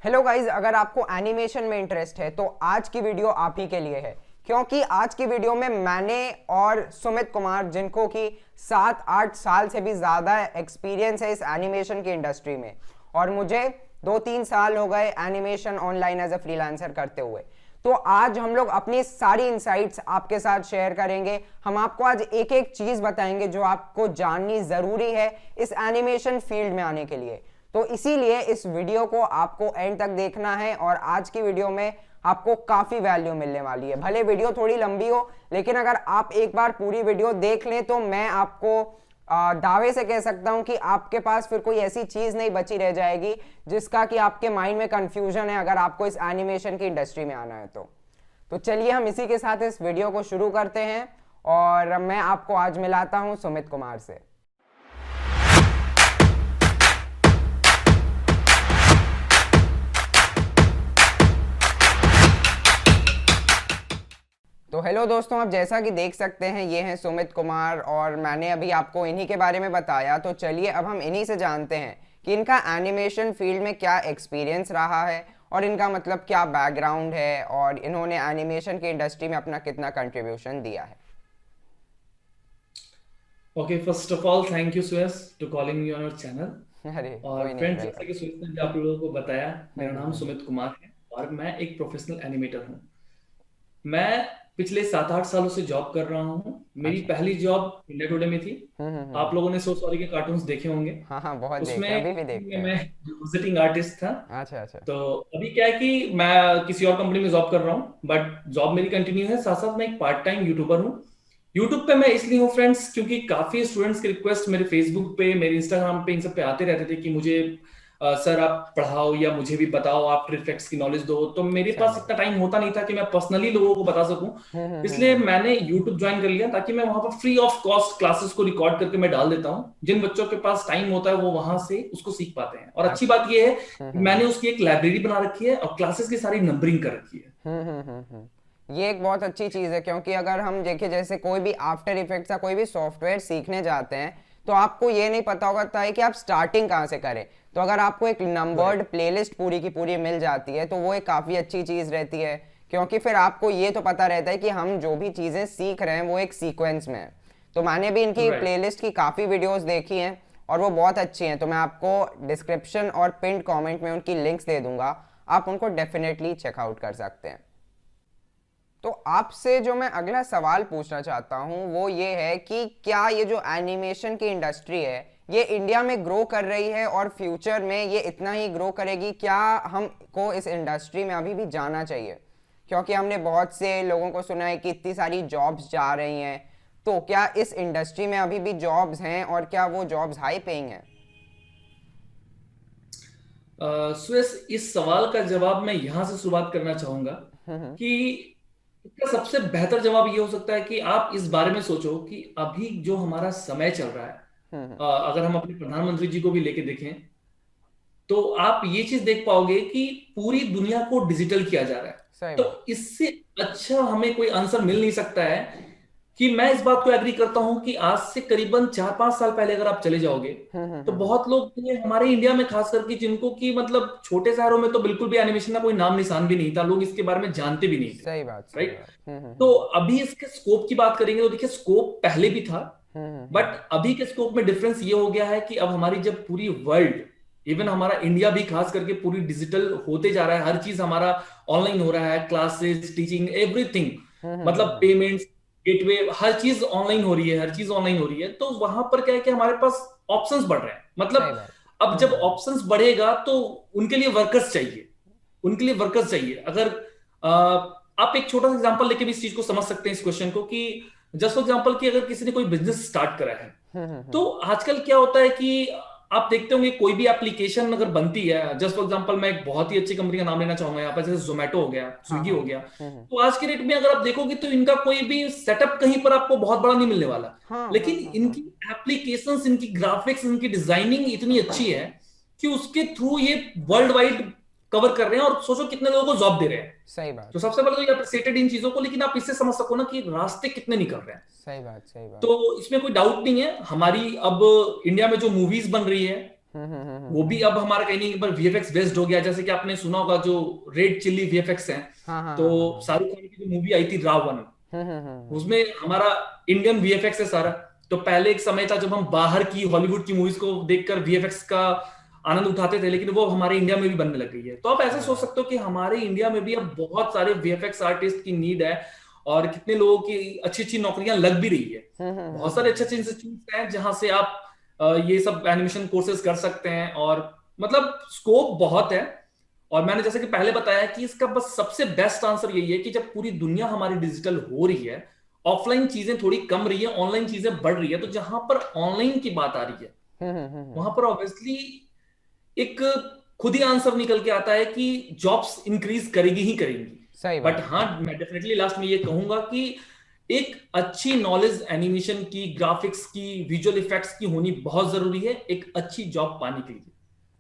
Hello guys, अगर आपको animation में इंटरेस्ट है तो आज की वीडियो आप ही के लिए है, क्योंकि आज की वीडियो में मैंने और सुमित कुमार, जिनको कि 7-8 साल से भी ज़्यादा एक्सपीरियंस है इस एनिमेशन की इंडस्ट्री में, और मुझे 2-3 साल हो गए animation online as a freelancer करते हुए। तो आज हम लोग अपनी सारी इंसाइट्स आपके साथ शेयर करेंगे। हम आपको आज एक एक चीज़ बताएंगे जो आपको जाननी ज़रूरी है इस एनिमेशन फील्ड में आने के लिए। तो इसीलिए इस वीडियो को आपको एंड तक देखना है, और आज की वीडियो में आपको काफी वैल्यू मिलने वाली है। भले वीडियो थोड़ी लंबी हो, लेकिन अगर आप एक बार पूरी वीडियो देख लें तो मैं आपको दावे से कह सकता हूं कि आपके पास फिर कोई ऐसी चीज नहीं बची रह जाएगी जिसका कि आपके माइंड में कंफ्यूजन है, अगर आपको इस एनिमेशन की इंडस्ट्री में आना है तो चलिए हम इसी के साथ इस वीडियो को शुरू करते हैं, और मैं आपको आज मिलाता हूं सुमित कुमार से। तो हेलो दोस्तों, आप जैसा कि देख सकते हैं ये हैं सुमित कुमार, और मैंने अभी आपको इन्हीं के बारे में बताया। तो चलिए अब हम इन्हीं से जानते हैं कि इनका एनिमेशन फील्ड में क्या एक्सपीरियंस रहा है, और इनका मतलब क्या बैकग्राउंड है, और इन्होंने एनिमेशन की इंडस्ट्री में अपना कितना कंट्रीब्यूशन दिया है। Okay, first of all thank you Suyash to calling me on your channel. अरे और कोई नहीं, फ्रेंड्स, जैसा वेलकम। कि सुयस ने आप लोगों को बताया, मेरा नाम हम्म। सुमित कुमार है और मैं एक प्रोफेशनल एनिमेटर हूँ। मैं पिछले 7-8 सालों से जॉब कर रहा हूँ। मेरी अच्छा। पहली जॉब इंडिया टुडे में थी। आप हम्म। लोगों ने सो सॉरी के कार्टून्स देखे होंगे। हाँ हाँ, बहुत उसमें देखे, अभी भी देखते मैं हैं। विजिटिंग आर्टिस्ट था। अच्छा अच्छा। तो अभी क्या है कि मैं किसी और कंपनी में जॉब कर रहा हूँ, बट जॉब मेरी कंटिन्यू है। साथ साथ मैं एक पार्ट टाइम यूट्यूबर हूँ। यूट्यूब पे मैं इसलिए हूँ फ्रेंड्स, क्योंकि काफी स्टूडेंट्स के रिक्वेस्ट मेरे फेसबुक पे, मेरे इंस्टाग्राम पे, इन सब पे आते रहते थे कि मुझे सर आप पढ़ाओ या मुझे भी बताओ, आफ्टर इफेक्ट्स की नॉलेज दो। तो मेरे सही पास बात। इतना टाइम होता नहीं था कि मैं पर्सनली लोगों को बता सकूं। इसलिए हम्म। मैंने यूट्यूब ज्वाइन कर लिया, ताकि मैं वहां पर फ्री ऑफ कॉस्ट क्लासेस को रिकॉर्ड करके मैं डाल देता हूँ। जिन बच्चों के पास टाइम होता है वो वहां से उसको सीख पाते हैं। और अच्छी अच्छा। बात यह है कि मैंने उसकी एक लाइब्रेरी बना रखी है और क्लासेस की सारी नंबरिंग कर रखी है। ये एक बहुत अच्छी चीज़ है, क्योंकि अगर हम देखें जैसे कोई भी आफ्टर इफेक्ट्स या कोई भी सॉफ्टवेयर सीखने जाते हैं तो आपको ये नहीं पता होता है कि आप स्टार्टिंग कहाँ से करें। तो अगर आपको एक नंबर्ड राइट। प्लेलिस्ट पूरी की पूरी मिल जाती है तो वो एक काफ़ी अच्छी चीज़ रहती है, क्योंकि फिर आपको ये तो पता रहता है कि हम जो भी चीज़ें सीख रहे हैं वो एक सीक्वेंस में है। तो मैंने भी इनकी राइट। प्लेलिस्ट की काफ़ी वीडियोस देखी हैं और वो बहुत अच्छी हैं। तो मैं आपको डिस्क्रिप्शन और पिंड कमेंट में उनकी लिंक्स दे दूंगा, आप उनको डेफिनेटली चेकआउट कर सकते हैं। तो आपसे जो मैं अगला सवाल पूछना चाहता हूँ वो ये है कि क्या ये जो एनिमेशन की इंडस्ट्री है ये इंडिया में ग्रो कर रही है, और फ्यूचर में ये इतना ही ग्रो करेगी? क्या हमको इस इंडस्ट्री में अभी भी जाना चाहिए? क्योंकि हमने बहुत से लोगों को सुना है कि इतनी सारी जॉब्स जा रही हैं। तो क्या इस इंडस्ट्री में अभी भी जॉब्स हैं, और क्या वो जॉब्स हाई पेइंग हैं? सुरेश, इस सवाल का जवाब मैं यहां से शुरुआत करना चाहूंगा कि इसका सबसे बेहतर जवाब ये हो सकता है कि आप इस बारे में सोचो कि अभी जो हमारा समय चल रहा है, अगर हम अपने प्रधानमंत्री जी को भी लेके देखें, तो आप ये चीज देख पाओगे कि पूरी दुनिया को डिजिटल किया जा रहा है। सही तो बात। इससे अच्छा हमें कोई आंसर मिल नहीं सकता है। कि मैं इस बात को एग्री करता हूं कि आज से करीबन 4-5 साल पहले अगर आप चले जाओगे, तो बहुत लोग थे हमारे इंडिया में खास करके, जिनको कि मतलब छोटे शहरों में तो बिल्कुल भी एनिमेशन का कोई नाम निशान भी नहीं था, लोग इसके बारे में जानते भी नहीं थे। सही बात। सही राइट। बात। तो अभी इसके स्कोप की बात करेंगे तो देखिए, स्कोप पहले भी था, बट अभी के स्कोप में डिफरेंस ये हो गया है कि अब हमारी जब पूरी वर्ल्ड, इवन हमारा इंडिया भी खास करके पूरी डिजिटल होते जा रहा है। हर चीज हमारा ऑनलाइन हो रहा है, क्लासेस, टीचिंग, एवरीथिंग। मतलब पेमेंट्स, गेटवे, हर चीज ऑनलाइन हो रही है, हर चीज ऑनलाइन हो रही है। तो वहां पर क्या है कि हमारे पास ऑप्शंस बढ़ रहे हैं। सही मतलब बात। अब जब ऑप्शंस बढ़ेगा तो उनके लिए वर्कर्स चाहिए। उनके लिए वर्कर्स चाहिए। अगर आप एक छोटा सा एग्जांपल लेके भी इस चीज को समझ सकते हैं, इस क्वेश्चन को, कि जस्ट फॉर एग्जांपल कि अगर किसी ने कोई बिजनेस स्टार्ट करा है, तो आजकल क्या होता है कि आप देखते होंगे कोई भी एप्लीकेशन अगर बनती है, जस्ट फॉर एग्जांपल मैं एक बहुत ही अच्छी कंपनी का नाम लेना चाहूंगा यहाँ पर, जैसे जोमेटो हो गया, हाँ स्विगी हाँ। हो गया। तो आज के डेट में अगर आप देखोगे तो इनका कोई भी सेटअप कहीं पर आपको बहुत बड़ा नहीं मिलने वाला। हाँ हाँ लेकिन हाँ हाँ। इनकी एप्लीकेशंस, इनकी ग्राफिक्स, इनकी डिजाइनिंग इतनी अच्छी है कि उसके थ्रू ये वर्ल्ड वाइड कवर कर रहे हैं, और सोचो कितने लोगों को जॉब दे रहे हैं। सही बात। तो सबसे पहले तो ये अप्रिसिएटेड इन चीजों को, लेकिन आप इससे समझ सको ना कि रास्ते कितने निकल रहे हैं। सही बात। सही बात। तो इसमें कोई डाउट नहीं है, हमारी अब इंडिया में जो मूवीज बन रही है, वो भी अब हमारा कहीं नहीं पर वीएफएक्स बेस्ड हो गया। जैसे कि आपने सुना होगा जो रेड चिल्ली वीएफएक्स है, हाँ हाँ तो हाँ शाहरुख खान की जो मूवी आई थी रावण, हाँ। उसमें हमारा इंडियन वीएफएक्स है सारा। तो पहले एक समय था जब हम बाहर की हॉलीवुड की मूवीज को देखकर वीएफएक्स का आनंद उठाते थे, लेकिन वो हमारे इंडिया में भी बनने लग गई है। तो आप ऐसा सही सोच बात। सकते हो कि हमारे इंडिया में भी अब बहुत सारे वीएफएक्स आर्टिस्ट की नीड है, और कितने लोगों की अच्छी अच्छी नौकरियां लग भी रही है। बहुत सारे अच्छे अच्छे इंस्टीट्यूट हैं जहां से आप ये सब एनिमेशन कोर्सेज कर सकते हैं, और मतलब स्कोप बहुत है। और मैंने जैसे कि पहले बताया कि इसका बस सबसे बेस्ट आंसर यही है कि जब पूरी दुनिया हमारी डिजिटल हो रही है, ऑफलाइन चीजें थोड़ी कम रही है, ऑनलाइन चीजें बढ़ रही है, तो जहां पर ऑनलाइन की बात आ रही है वहां पर ऑब्वियसली एक खुद ही आंसर निकल के आता है कि जॉब्स इंक्रीज करेगी ही करेंगी। सही बट बात। हाँ, मैं डेफिनेटली लास्ट में ये कहूंगा कि एक अच्छी नॉलेज एनिमेशन की, ग्राफिक्स की, विजुअल इफेक्ट्स की होनी बहुत जरूरी है एक अच्छी जॉब पाने के लिए।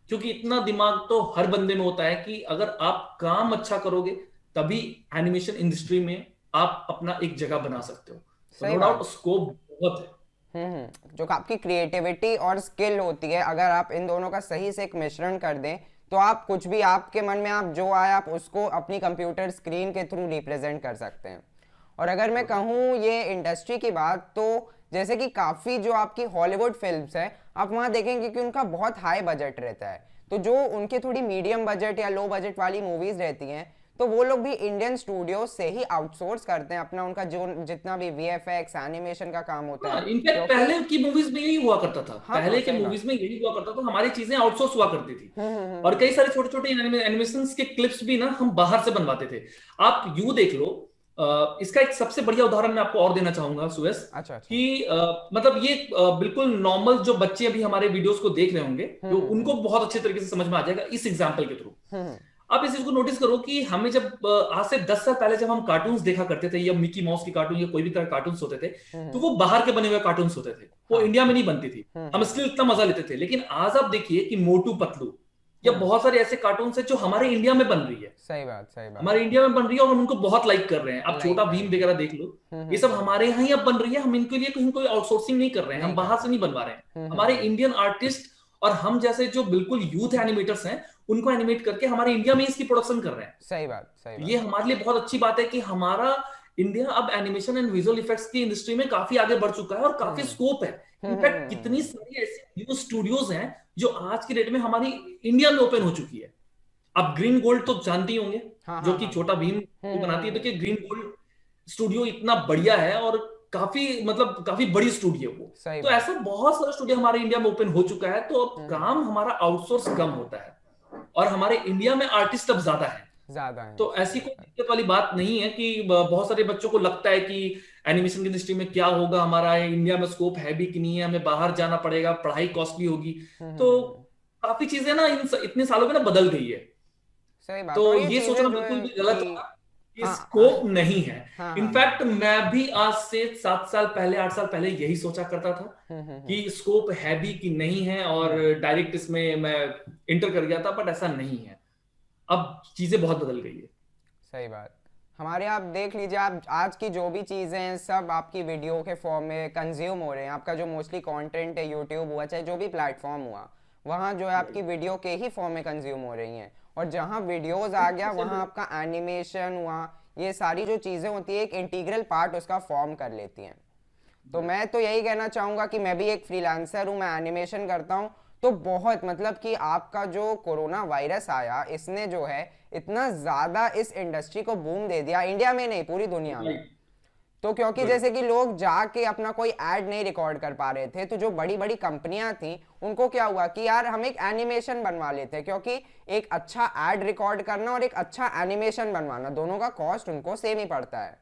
क्योंकि इतना दिमाग तो हर बंदे में होता है कि अगर आप काम अच्छा करोगे तभी एनिमेशन इंडस्ट्री में आप अपना एक जगह बना सकते हो। तो सही नो डाउट बात। स्कोप बहुत है। जो आपकी क्रिएटिविटी और स्किल होती है, अगर आप इन दोनों का सही से एक मिश्रण कर दें तो आप कुछ भी आपके मन में आप जो आए आप उसको अपनी कंप्यूटर स्क्रीन के थ्रू रिप्रेजेंट कर सकते हैं। और अगर मैं कहूँ ये इंडस्ट्री की बात, तो जैसे कि काफ़ी जो आपकी हॉलीवुड फिल्म्स है आप वहाँ देखेंगे कि उनका बहुत हाई बजट रहता है। तो जो उनके थोड़ी मीडियम बजट या लो बजट वाली मूवीज़ रहती हैं तो वो लोग भी इंडियन स्टूडियो से ही आउटसोर्स करते हैं अपना उनका जो जितना भी वीएफएक्स एनिमेशन का काम होता है, हाँ, इनफैक्ट क्योंकि पहले की मूवीज में यही हुआ करता था, हाँ हाँ पहले के सही बात। मूवीज में यही हुआ करता था, हमारी चीजें आउटसोर्स हुआ करती थी। और कई सारे छोटे छोटे एनिमेशन के क्लिप्स भी ना हम बाहर से बनवाते थे। आप यूं देख लो, इसका एक सबसे बढ़िया उदाहरण मैं आपको और देना चाहूंगा सुयस, अच्छा अच्छा। कि मतलब ये बिल्कुल नॉर्मल जो बच्चे अभी हमारे वीडियोस को देख रहे होंगे, जो उनको बहुत अच्छे तरीके से समझ में आ जाएगा इस एग्जाम्पल के थ्रू। आप इस चीज को नोटिस करो कि हमें जब आज से 10 साल पहले जब हम कार्टून्स देखा करते थे, या मिकी माउस की कार्टून या कोई भी तरह कार्टून्स होते थे, तो वो बाहर के बने हुए कार्टून्स होते थे, वो हाँ। इंडिया में नहीं बनती थी। हम इसलिए इतना मजा लेते थे। लेकिन आज आप देखिए कि मोटू पतलू या बहुत सारे ऐसे कार्टून्स हैं जो हमारे इंडिया में बन रही है, सही बात सही बात। हमारे इंडिया में बन रही है, और हम उनको बहुत लाइक कर रहे हैं। आप छोटा लाइक कर भीम रहे हैं। वगैरह देख लो, ये सब हमारे यहाँ ही अब बन रही है। हम इनके लिए कहीं कोई आउटसोर्सिंग नहीं कर रहे हैं, हम नहीं बाहर करते। से नहीं बनवा रहे हैं। हमारे इंडियन आर्टिस्ट और हम जैसे जो बिल्कुल यूथ एनिमेटर्स हैं उनको एनिमेट करके हमारे इंडिया में इसकी प्रोडक्शन कर रहे हैं। सही बात सही तो बात। ये हमारे लिए बहुत अच्छी बात है कि हमारा इंडिया अब एनिमेशन एंड विजुअल इफेक्ट्स की इंडस्ट्री में काफी आगे बढ़ चुका है, और काफी स्कोप है। इनफैक्ट कितनी सारी ऐसी न्यू स्टूडियोज हैं जो आज की डेट में हमारी इंडिया में ओपन हो चुकी है। आप ग्रीन गोल्ड तो जानते ही होंगे, हाँ जो हाँ कि हाँ। छोटा भीम को बनाती है। देखिए ग्रीन गोल्ड स्टूडियो इतना बढ़िया है, और काफी मतलब काफी बड़ी स्टूडियो है वो। सही तो बात। ऐसा बहुत सारा स्टूडियो हमारे इंडिया में ओपन हो चुका है। तो अब काम हमारा आउटसोर्स कम होता है, और हमारे इंडिया में आर्टिस्ट अब ज्यादा है। ज्यादा है, तो ऐसी सही कोई बात। दिक्कत वाली बात नहीं है कि बहुत सारे बच्चों को लगता है कि एनिमेशन की इंडस्ट्री में क्या होगा, हमारा इंडिया में स्कोप है भी कि नहीं है, हमें बाहर जाना पड़ेगा, पढ़ाई कॉस्टली होगी। तो काफी चीजें ना इन इतने सालों में ना बदल गई है। सही बात। और तो ये ये सोचना चीजें जो बिल्कुल है भी कि गलत होगा कि हाँ हाँ स्कोप नहीं है। हाँ हाँ हाँ। इनफैक्ट मैं भी आज से 7 साल पहले, 8 साल पहले यही सोचा करता था कि स्कोप है भी कि नहीं है, और डायरेक्ट इसमें मैं इंटर कर गया था। बट ऐसा नहीं है, अब चीजें बहुत बदल गई है। सही बात। हमारे आप देख लीजिए, आप आज की जो भी चीज़ें हैं सब आपकी वीडियो के फॉर्म में कंज्यूम हो रहे हैं। आपका जो मोस्टली कंटेंट है, यूट्यूब हुआ चाहे जो भी प्लेटफॉर्म हुआ, वहाँ जो है आपकी वीडियो के ही फॉर्म में कंज्यूम हो रही हैं। और जहाँ वीडियोस आ गया वहाँ आपका एनिमेशन हुआ, ये सारी जो चीज़ें होती है एक इंटीग्रल पार्ट उसका फॉर्म कर लेती हैं। तो मैं तो यही कहना चाहूँगा कि मैं भी एक फ्रीलांसर हूँ, मैं एनिमेशन करता हूँ। तो बहुत मतलब कि आपका जो कोरोना वायरस आया इसने जो है इतना ज़्यादा इस इंडस्ट्री को बूम दे दिया, इंडिया में नहीं पूरी दुनिया में। तो क्योंकि जैसे कि लोग जाके अपना कोई ऐड नहीं रिकॉर्ड कर पा रहे थे, तो जो बड़ी बड़ी कंपनियां थी उनको क्या हुआ कि यार हम एक एनिमेशन बनवा लेते हैं, क्योंकि एक अच्छा ऐड रिकॉर्ड करना और एक अच्छा एनिमेशन बनवाना दोनों का कॉस्ट उनको सेम ही पड़ता है।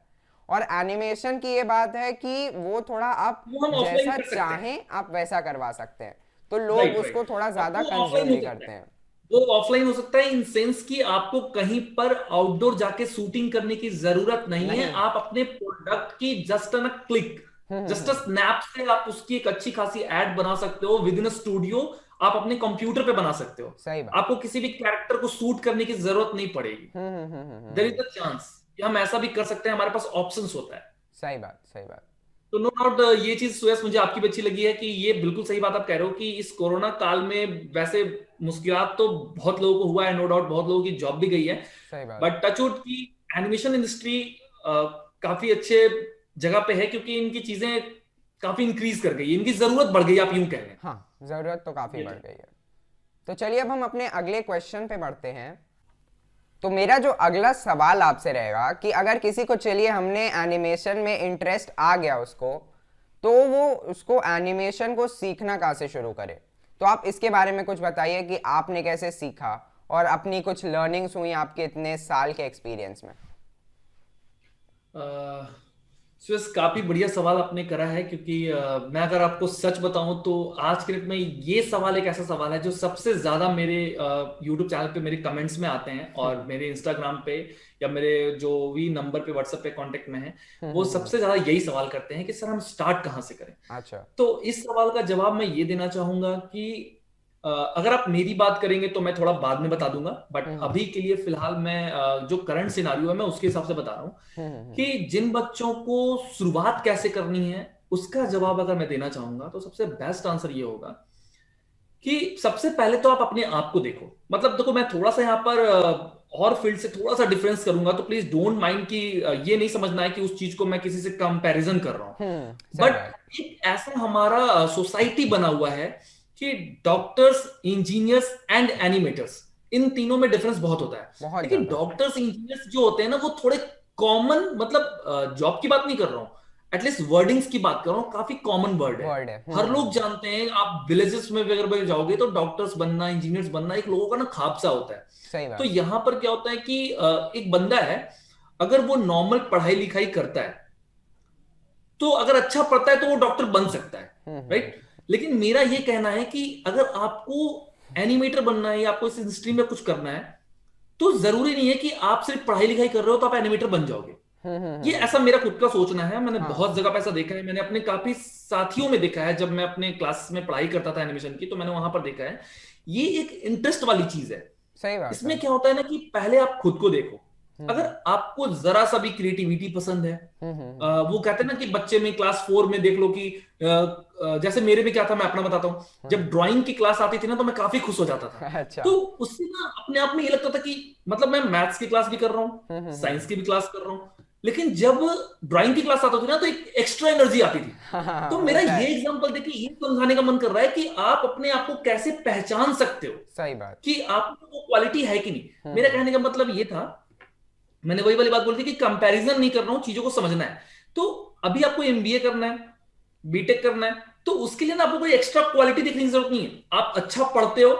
और एनिमेशन की ये बात है कि वो थोड़ा आप वो हम ऑफलाइन जैसा कर सकते हैं। चाहें आप वैसा करवा सकते हैं, तो लोग राइट उसको राइट। थोड़ा अब ज़्यादा वो कंज्यूम ऑफलाइन हो भी सकता करते है, हैं। वो ऑफलाइन हो सकता है इन सेंस कि आपको कहीं पर आउटडोर जाके शूटिंग करने की जरूरत नहीं है। नहीं है। आप अपने प्रोडक्ट की just a click, just a snap से आप उसकी एक अच्छी खासी एड बना सकते हो विद इन स्टूडियो। आप अपने कंप्यूटर पे बना सकते हो। सही बात। आपको किसी भी कैरेक्टर को शूट करने की जरूरत नहीं पड़ेगी। देयर इज अ चांस कि हम ऐसा भी कर सकते हैं, हमारे पास ऑप्शंस होता है। सही बात सही बात। तो नो डाउट ये चीज सुयस मुझे आपकी भी अच्छी लगी है कि ये बिल्कुल सही बात आप कह रहे हो कि इस कोरोना काल में वैसे मुश्किलात तो बहुत लोगों को हुआ है, नो डाउट बहुत लोगों की जॉब भी गई है, सही बात। बट टचवुड की एनिमेशन इंडस्ट्री काफी अच्छे जगह पे है क्योंकि इनकी चीजें काफी इंक्रीज कर गई, इनकी जरूरत बढ़ गई, आप यूं कह लें। हाँ, जरूरत तो काफी ये बढ़ तो गई है। तो चलिए अब हम अपने अगले क्वेश्चन पे बढ़ते हैं। तो मेरा जो अगला सवाल आपसे रहेगा कि अगर किसी को, चलिए हमने एनिमेशन में इंटरेस्ट आ गया उसको, तो वो उसको एनिमेशन को सीखना कहाँ से शुरू करे। तो आप इसके बारे में कुछ बताइए कि आपने कैसे सीखा और अपनी कुछ लर्निंग्स हुई आपके इतने साल के एक्सपीरियंस में। सुयस काफी बढ़िया सवाल आपने करा है क्योंकि मैं अगर आपको सच बताऊं तो आज के डेट में ये सवाल एक ऐसा सवाल है जो सबसे ज्यादा मेरे YouTube चैनल पे मेरे कमेंट्स में आते हैं और मेरे Instagram पे या मेरे जो भी नंबर पे व्हाट्सएप पे कांटेक्ट में है, वो सबसे ज्यादा यही सवाल करते हैं कि सर हम स्टार्ट कहाँ से करें। अच्छा। तो इस सवाल का जवाब मैं ये देना चाहूंगा कि अगर आप मेरी बात करेंगे तो मैं थोड़ा बाद में बता दूंगा, बट अभी के लिए फिलहाल मैं जो करंट सिनारियो है मैं उसके हिसाब से बता रहा हूँ कि जिन बच्चों को शुरुआत कैसे करनी है उसका जवाब अगर मैं देना चाहूंगा तो सबसे बेस्ट आंसर ये होगा कि सबसे पहले तो आप अपने आप को देखो। मतलब देखो मैं थोड़ा सा यहाँ पर और फील्ड से थोड़ा सा डिफरेंस करूंगा, तो प्लीज डोंट माइंड कि ये नहीं समझना है कि उस चीज को मैं किसी से कंपैरिजन कर रहा हूँ, सही बट बात। एक ऐसा हमारा सोसाइटी बना हुआ है कि डॉक्टर्स, इंजीनियर्स एंड एनिमेटर्स, इन तीनों में डिफरेंस बहुत होता है। बहुत लेकिन ज्यादा। डॉक्टर्स, इंजीनियर्स जो होते हैं ना वो थोड़े कॉमन, मतलब जॉब की बात नहीं कर रहा हूँ, एटलीस्ट वर्डिंग्स की बात कर रहा हूँ, काफी कॉमन वर्ड है, वर्ड है। हर लोग जानते हैं। आप विलेजेस में अगर भी जाओगे तो डॉक्टर्स बनना, इंजीनियर्स बनना एक लोगों का ना ख्वाब सा होता है। सही तो बात। यहां पर क्या होता है कि एक बंदा है, अगर वो नॉर्मल पढ़ाई लिखाई करता है तो अगर अच्छा पढ़ता है तो वो डॉक्टर बन सकता है, राइट। लेकिन मेरा ये कहना है कि अगर आपको एनिमेटर बनना है या आपको इस इंडस्ट्री में कुछ करना है तो जरूरी नहीं है कि आप सिर्फ पढ़ाई लिखाई कर रहे हो तो आप एनिमेटर बन जाओगे। ये ऐसा मेरा खुद का सोचना है, मैंने बहुत हाँ, जगह पे ऐसा देखा है, मैंने अपने काफी साथियों में देखा है, जब मैं अपने क्लास में पढ़ाई करता था एनिमेशन की तो मैंने वहां पर देखा है। ये एक इंटरेस्ट वाली चीज है। सही बात है। इसमें क्या होता है ना कि पहले आप खुद को देखो। अगर आपको जरा सा भी क्रिएटिविटी पसंद है, वो कहते हैं ना कि बच्चे में क्लास 4 में देख लो कि जैसे मेरे में क्या था, मैं अपना बताता हूँ। जब ड्राइंग की क्लास आती थी ना तो मैं काफी खुश हो जाता था। अच्छा। तो उससे ना अपने आप में ये लगता था कि मतलब मैं मैथ्स की क्लास भी कर रहा हूँ, साइंस की भी क्लास कर रहा हूँ, लेकिन जब ड्राइंग की क्लास आती थी ना तो एक एक्स्ट्रा एनर्जी आती थी। तो मेरा होता ये है। एग्जांपल देखिए ये समझाने का मन कर रहा है कि आप अपने आप को कैसे पहचान सकते हो सही बात। कि आप में वो क्वालिटी है कि नहीं। मेरा कहने का मतलब ये था, मैंने वही वाली बात बोली थी कि कंपैरिजन नहीं कर रहा हूं, चीजों को समझना है। तो अभी आपको एमबीए करना है, बीटेक करना है, तो उसके लिए ना आपको कोई एक्स्ट्रा क्वालिटी देखने की जरूरत नहीं है। आप अच्छा पढ़ते हो,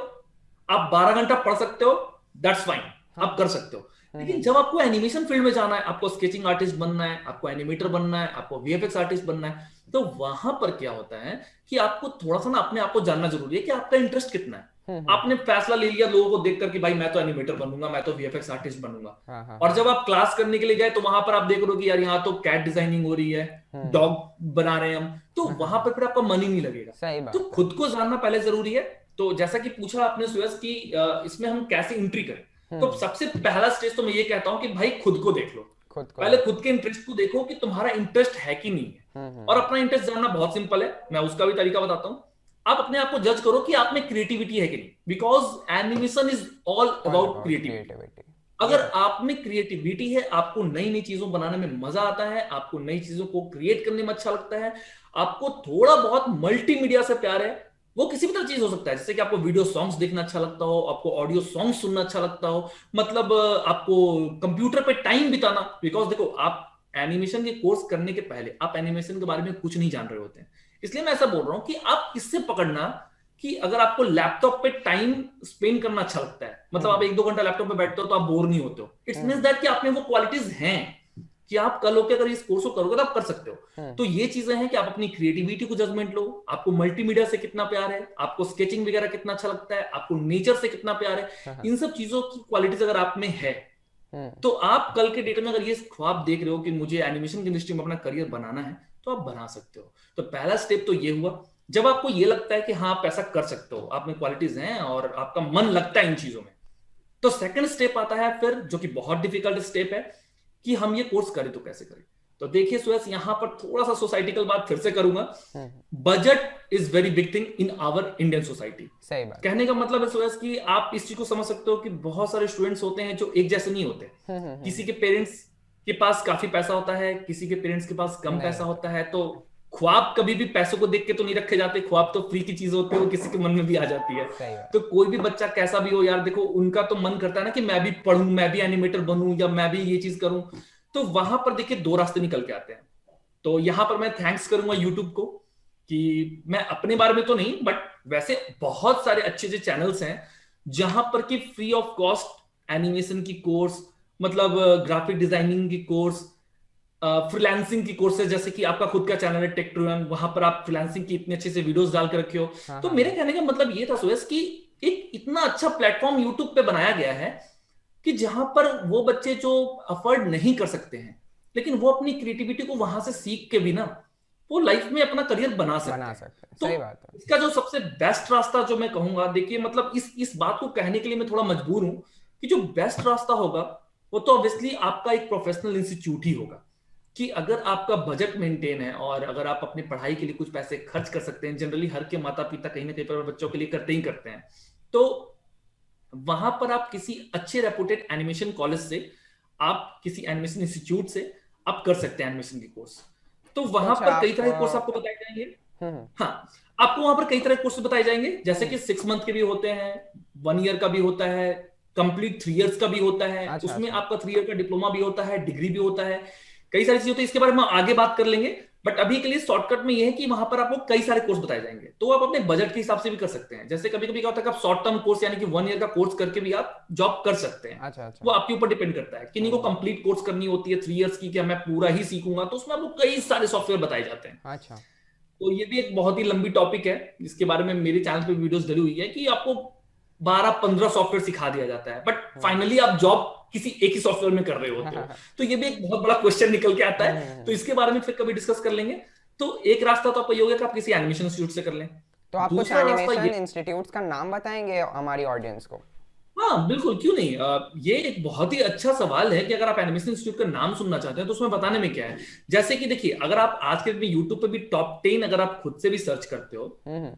आप 12 घंटा पढ़ सकते हो, दैट्स फाइन, आप कर सकते हो। लेकिन जब आपको एनिमेशन फील्ड में जाना है, आपको स्केचिंग आर्टिस्ट बनना है, आपको एनिमेटर बनना है, आपको वीएफएक्स आर्टिस्ट बनना है, तो वहां पर क्या होता है कि आपको थोड़ा सा ना अपने आप को जानना जरूरी है कि आपका इंटरेस्ट कितना है। आपने फैसला ले लिया लोगों को देख करके भाई मैं तो एनिमेटर बनूंगा, मैं तो वीएफएक्स आर्टिस्ट बनूंगा, हाँ हाँ और हाँ। जब आप क्लास करने के लिए गए तो वहां पर आप देख रहे हो कि यार यहाँ तो कैट डिजाइनिंग हो रही है, डॉग बना रहे हैं हम, तो वहां पर फिर आपका मन ही नहीं लगेगा। सही तो बात है। खुद को जानना पहले जरूरी है। तो जैसा कि पूछा आपने सुयस की इसमें हम कैसे एंट्री करें, तो सबसे पहला स्टेज तो मैं ये कहता हूं कि भाई खुद को देख लो। खुद को पहले देखो। खुद के इंटरेस्ट को देखो कि तुम्हारा इंटरेस्ट है कि नहीं है। और अपना इंटरेस्ट जानना बहुत सिंपल है, मैं उसका भी तरीका बताता हूं। आप अपने आप को जज करो कि आप में क्रिएटिविटी है कि नहीं, because animation is all all about about creativity. Creativity. ये अगर तो आप में क्रिएटिविटी है, आपको नई नई चीजों बनाने में मजा आता है, आपको नई चीजों को क्रिएट करने में अच्छा लगता है, आपको थोड़ा बहुत मल्टीमीडिया से प्यार है, वो किसी भी तरह चीज हो सकता है, जैसे कि आपको वीडियो सॉन्ग्स देखना अच्छा लगता हो, आपको ऑडियो सॉन्ग सुनना अच्छा लगता हो, मतलब आपको कंप्यूटर पे टाइम बिताना, बिकॉज देखो आप एनिमेशन के कोर्स करने के पहले आप एनिमेशन के बारे में कुछ नहीं जान रहे होते हैं। इसलिए मैं ऐसा बोल रहा हूं कि आप किससे पकड़ना कि अगर आपको लैपटॉप पे टाइम स्पेंड करना अच्छा लगता है, मतलब आप 1-2 घंटा लैपटॉप पे बैठते हो तो आप बोर नहीं होते हो, इट्स मींस दैट कि आप में वो क्वालिटीज हैं कि आप कल होकर अगर इस कोर्स को करोगे तो आप कर सकते हो। तो ये चीजें हैं कि आप अपनी क्रिएटिविटी को जजमेंट लो, आपको मल्टीमीडिया से कितना प्यार है, आपको स्केचिंग वगैरह कितना अच्छा लगता है, आपको नेचर से कितना प्यार है, इन सब चीजों की क्वालिटीज अगर आप में है तो आप कल के डेट में अगर ये ख्वाब देख रहे हो कि मुझे एनिमेशन की इंडस्ट्री में अपना करियर बनाना है तो आप बना सकते हो। तो पहला स्टेप तो ये हुआ। जब आपको ये लगता है कि हाँ आप ऐसा कर सकते हो, आप में क्वालिटीज हैं और आपका मन लगता है इन चीजों में, तो सेकंड स्टेप आता है फिर, जो कि बहुत डिफिकल्ट स्टेप है, कि हम ये कोर्स करें तो कैसे करें। तो देखिए सुयस, यहाँ पर थोड़ा सा सोसाइटिकल बात फिर से करूंगा। Budget is very big thing in our Indian society. सही बात। कहने का मतलब है सुयस कि आप इस चीज को समझ सकते हो कि बहुत सारे स्टूडेंट्स होते हैं जो एक जैसे नहीं होते। किसी के पेरेंट्स के पास काफी पैसा होता है, किसी के पेरेंट्स के पास कम पैसा होता है। तो ख्वाब कभी भी पैसों को देख के तो नहीं रखे जाते, ख्वाब तो फ्री की चीज होती है, वो किसी के मन में भी आ जाती है। तो कोई भी बच्चा कैसा भी हो यार, देखो उनका तो मन करता है ना कि मैं भी पढ़ूं, मैं भी एनिमेटर बनूं, या मैं भी ये चीज करूं। तो वहां पर देखिए दो रास्ते निकल के आते हैं। तो यहां पर मैं थैंक्स करूंगा यूट्यूब को कि मैं अपने बारे में तो नहीं, बट वैसे बहुत सारे अच्छे अच्छे चैनल्स हैं जहां पर कि फ्री ऑफ कॉस्ट एनिमेशन की कोर्स, मतलब ग्राफिक डिजाइनिंग की कोर्स, फ्रीलांसिंग की कोर्सेज, जैसे कि आपका खुद का चैनल है टेक टू अर्न, वहां पर आप फ्रीलांसिंग की इतने अच्छे से वीडियोस डाल के रखे हो। तो मेरे कहने का मतलब ये था सुयस कि एक इतना अच्छा प्लेटफॉर्म यूट्यूब पे बनाया गया है कि जहां पर वो बच्चे जो अफोर्ड नहीं कर सकते हैं, लेकिन वो अपनी क्रिएटिविटी को वहां से सीख के भी ना वो लाइफ में अपना करियर बना सकते हैं। तो सही बात है। इसका जो सबसे बेस्ट रास्ता जो मैं कहूंगा, देखिए मतलब इस बात को कहने के लिए मैं थोड़ा मजबूर हूं कि जो बेस्ट रास्ता होगा वो तो ऑब्वियसली आपका एक प्रोफेशनल इंस्टीट्यूट ही होगा। कि अगर आपका बजट मेंटेन है और अगर आप अपनी पढ़ाई के लिए कुछ पैसे खर्च कर सकते हैं, जनरली हर के माता पिता कहीं ना कहीं पर बच्चों के लिए करते ही करते हैं, तो वहां पर आप किसी अच्छे रेपुटेड एनिमेशन कॉलेज से, आप किसी एनिमेशन इंस्टीट्यूट से आप कर सकते हैं एनिमेशन की कोर्स। तो वहां पर कई तरह के कोर्स आपको बताए जाएंगे। हाँ, आपको वहां पर कई तरह के कोर्स बताए जाएंगे, जैसे कि 6 मंथ के भी होते हैं, 1 ईयर का भी होता है, कंप्लीट 3 इयर्स का भी होता है। उसमें आपका 3 ईयर का डिप्लोमा भी होता है, डिग्री भी होता है, कई सारी चीजें होती है। इसके बारे में आगे बात कर लेंगे, बट अभी के लिए शॉर्टकट में ये है कि वहां पर आपको कई सारे कोर्स बताए जाएंगे। तो आप अपने बजट के हिसाब से भी कर सकते हैं। जैसे कभी कभी क्या होता है कि आप शॉर्ट टर्म कोर्स यानी कि 1 ईयर का कोर्स करके भी आप जॉब कर सकते हैं। वो आपके ऊपर डिपेंड करता है। किन्हीं को कंप्लीट कोर्स करनी होती है 3 इयर्स की, कि मैं पूरा ही सीखूंगा, तो उसमें आपको कई सारे सॉफ्टवेयर बताए जाते हैं। तो ये भी एक बहुत ही लंबी टॉपिक है, जिसके बारे में मेरे चैनल पे वीडियोस डली हुई है कि आपको 12-15 सॉफ्टवेयर सिखा दिया जाता है, बट फाइनली आप जॉब किसी एक ही सॉफ्टवेयर में कर रहे होते हो। तो ये भी एक बहुत बड़ा क्वेश्चन निकल के आता है। तो इसके बारे में फिर कभी डिस्कस कर लेंगे। तो एक रास्ता तो आपको ये होगा कि आप किसी एनिमेशन इंस्टीट्यूट से कर लें। तो आप कुछ एनिमेशन इंस्टीट्यूट्स का नाम बताएंगे हमारी ऑडियंस को? हाँ बिल्कुल, क्यों नहीं। ये एक बहुत ही अच्छा सवाल है कि अगर आप एनिमेशन इंस्टीट्यूट का नाम सुनना चाहते हैं तो उसमें बताने में क्या है। जैसे कि देखिए, अगर आप आज के दिन यूट्यूब पे भी टॉप 10 अगर आप खुद से भी सर्च करते हो,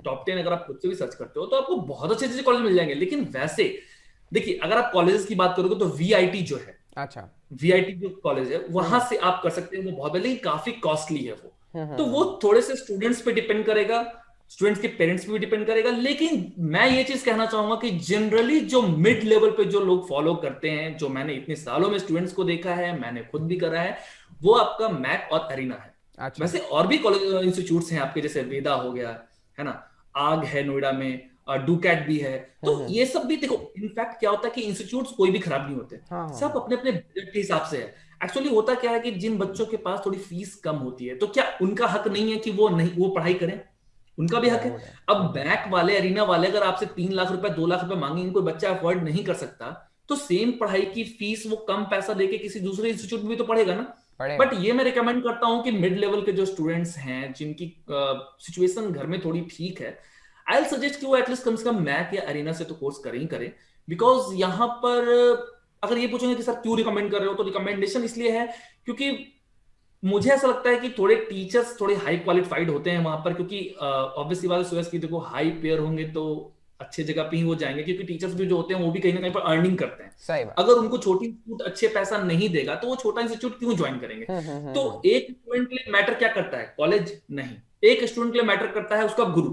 टॉप 10 अगर आप खुद से भी सर्च करते हो, तो आपको बहुत अच्छे अच्छे कॉलेज मिल जाएंगे। लेकिन वैसे देखिए, अगर आप कॉलेजेस की बात करोगे तो वीआईटी जो है, वीआईटी जो कॉलेज है, वहां से आप कर सकते हैं। वो बहुत, लेकिन काफी कॉस्टली है वो। तो वो थोड़े से स्टूडेंट्स पे डिपेंड करेगा, स्टूडेंट्स के पेरेंट्स पे भी डिपेंड करेगा। लेकिन मैं ये चीज कहना चाहूंगा कि जनरली जो मिड लेवल पे जो लोग फॉलो करते हैं, जो मैंने इतने सालों में स्टूडेंट्स को देखा है, मैंने खुद भी करा है, वो आपका मैक और अरीना है। वैसे और भी कॉलेज इंस्टीट्यूट्स हैं आपके, जैसे वेदा हो गया है ना, आग है नोएडा में, डूकैट भी है। तो ये सब भी देखो, इनफैक्ट क्या होता है कि इंस्टीट्यूट्स कोई भी खराब नहीं होते, सब अपने अपने बजट के हिसाब से है। एक्चुअली होता क्या है कि जिन बच्चों के पास थोड़ी फीस कम होती है, तो क्या उनका हक नहीं है कि वो पढ़ाई करें? उनका भी हक है। अब बैंक वाले, अरीना वाले अगर आपसे 3 लाख रुपए 2 लाख रुपए मांगेंगे, कोई बच्चा अफोर्ड नहीं कर सकता, तो सेम पढ़ाई की फीस वो कम पैसा देके किसी दूसरे इंस्टीट्यूट में भी तो पढ़ेगा ना। बट ये मैं रिकमेंड करता हूं कि मिड लेवल के जो स्टूडेंट्स हैं, जिनकी सिचुएशन घर में थोड़ी ठीक है, आई सजेस्ट कि वो एटलीस्ट कम से कम मैक या अरीना से तो कोर्स करें ही करें। बिकॉज यहां पर अगर ये पूछेंगे कि सर क्यों रिकमेंड कर रहे हो, तो रिकमेंडेशन इसलिए है क्योंकि मुझे ऐसा लगता है कि थोड़े टीचर्स थोड़े हाई क्वालिफाइड होते हैं वहां पर। क्योंकि ऑब्वियसली बात है सुयस की, देखो हाई पेयर होंगे तो अच्छे जगह पे ही वो जाएंगे, क्योंकि टीचर्स भी जो होते हैं वो भी कहीं ना कहीं पर अर्निंग करते हैं। सही बात। अगर उनको छोटी इंस्टीट्यूट अच्छे पैसा नहीं देगा तो वो छोटा इंस्टीट्यूट क्यों ज्वाइन करेंगे? तो एक स्टूडेंट के लिए मैटर क्या करता है? कॉलेज नहीं, एक स्टूडेंट के लिए मैटर करता है उसका गुरु,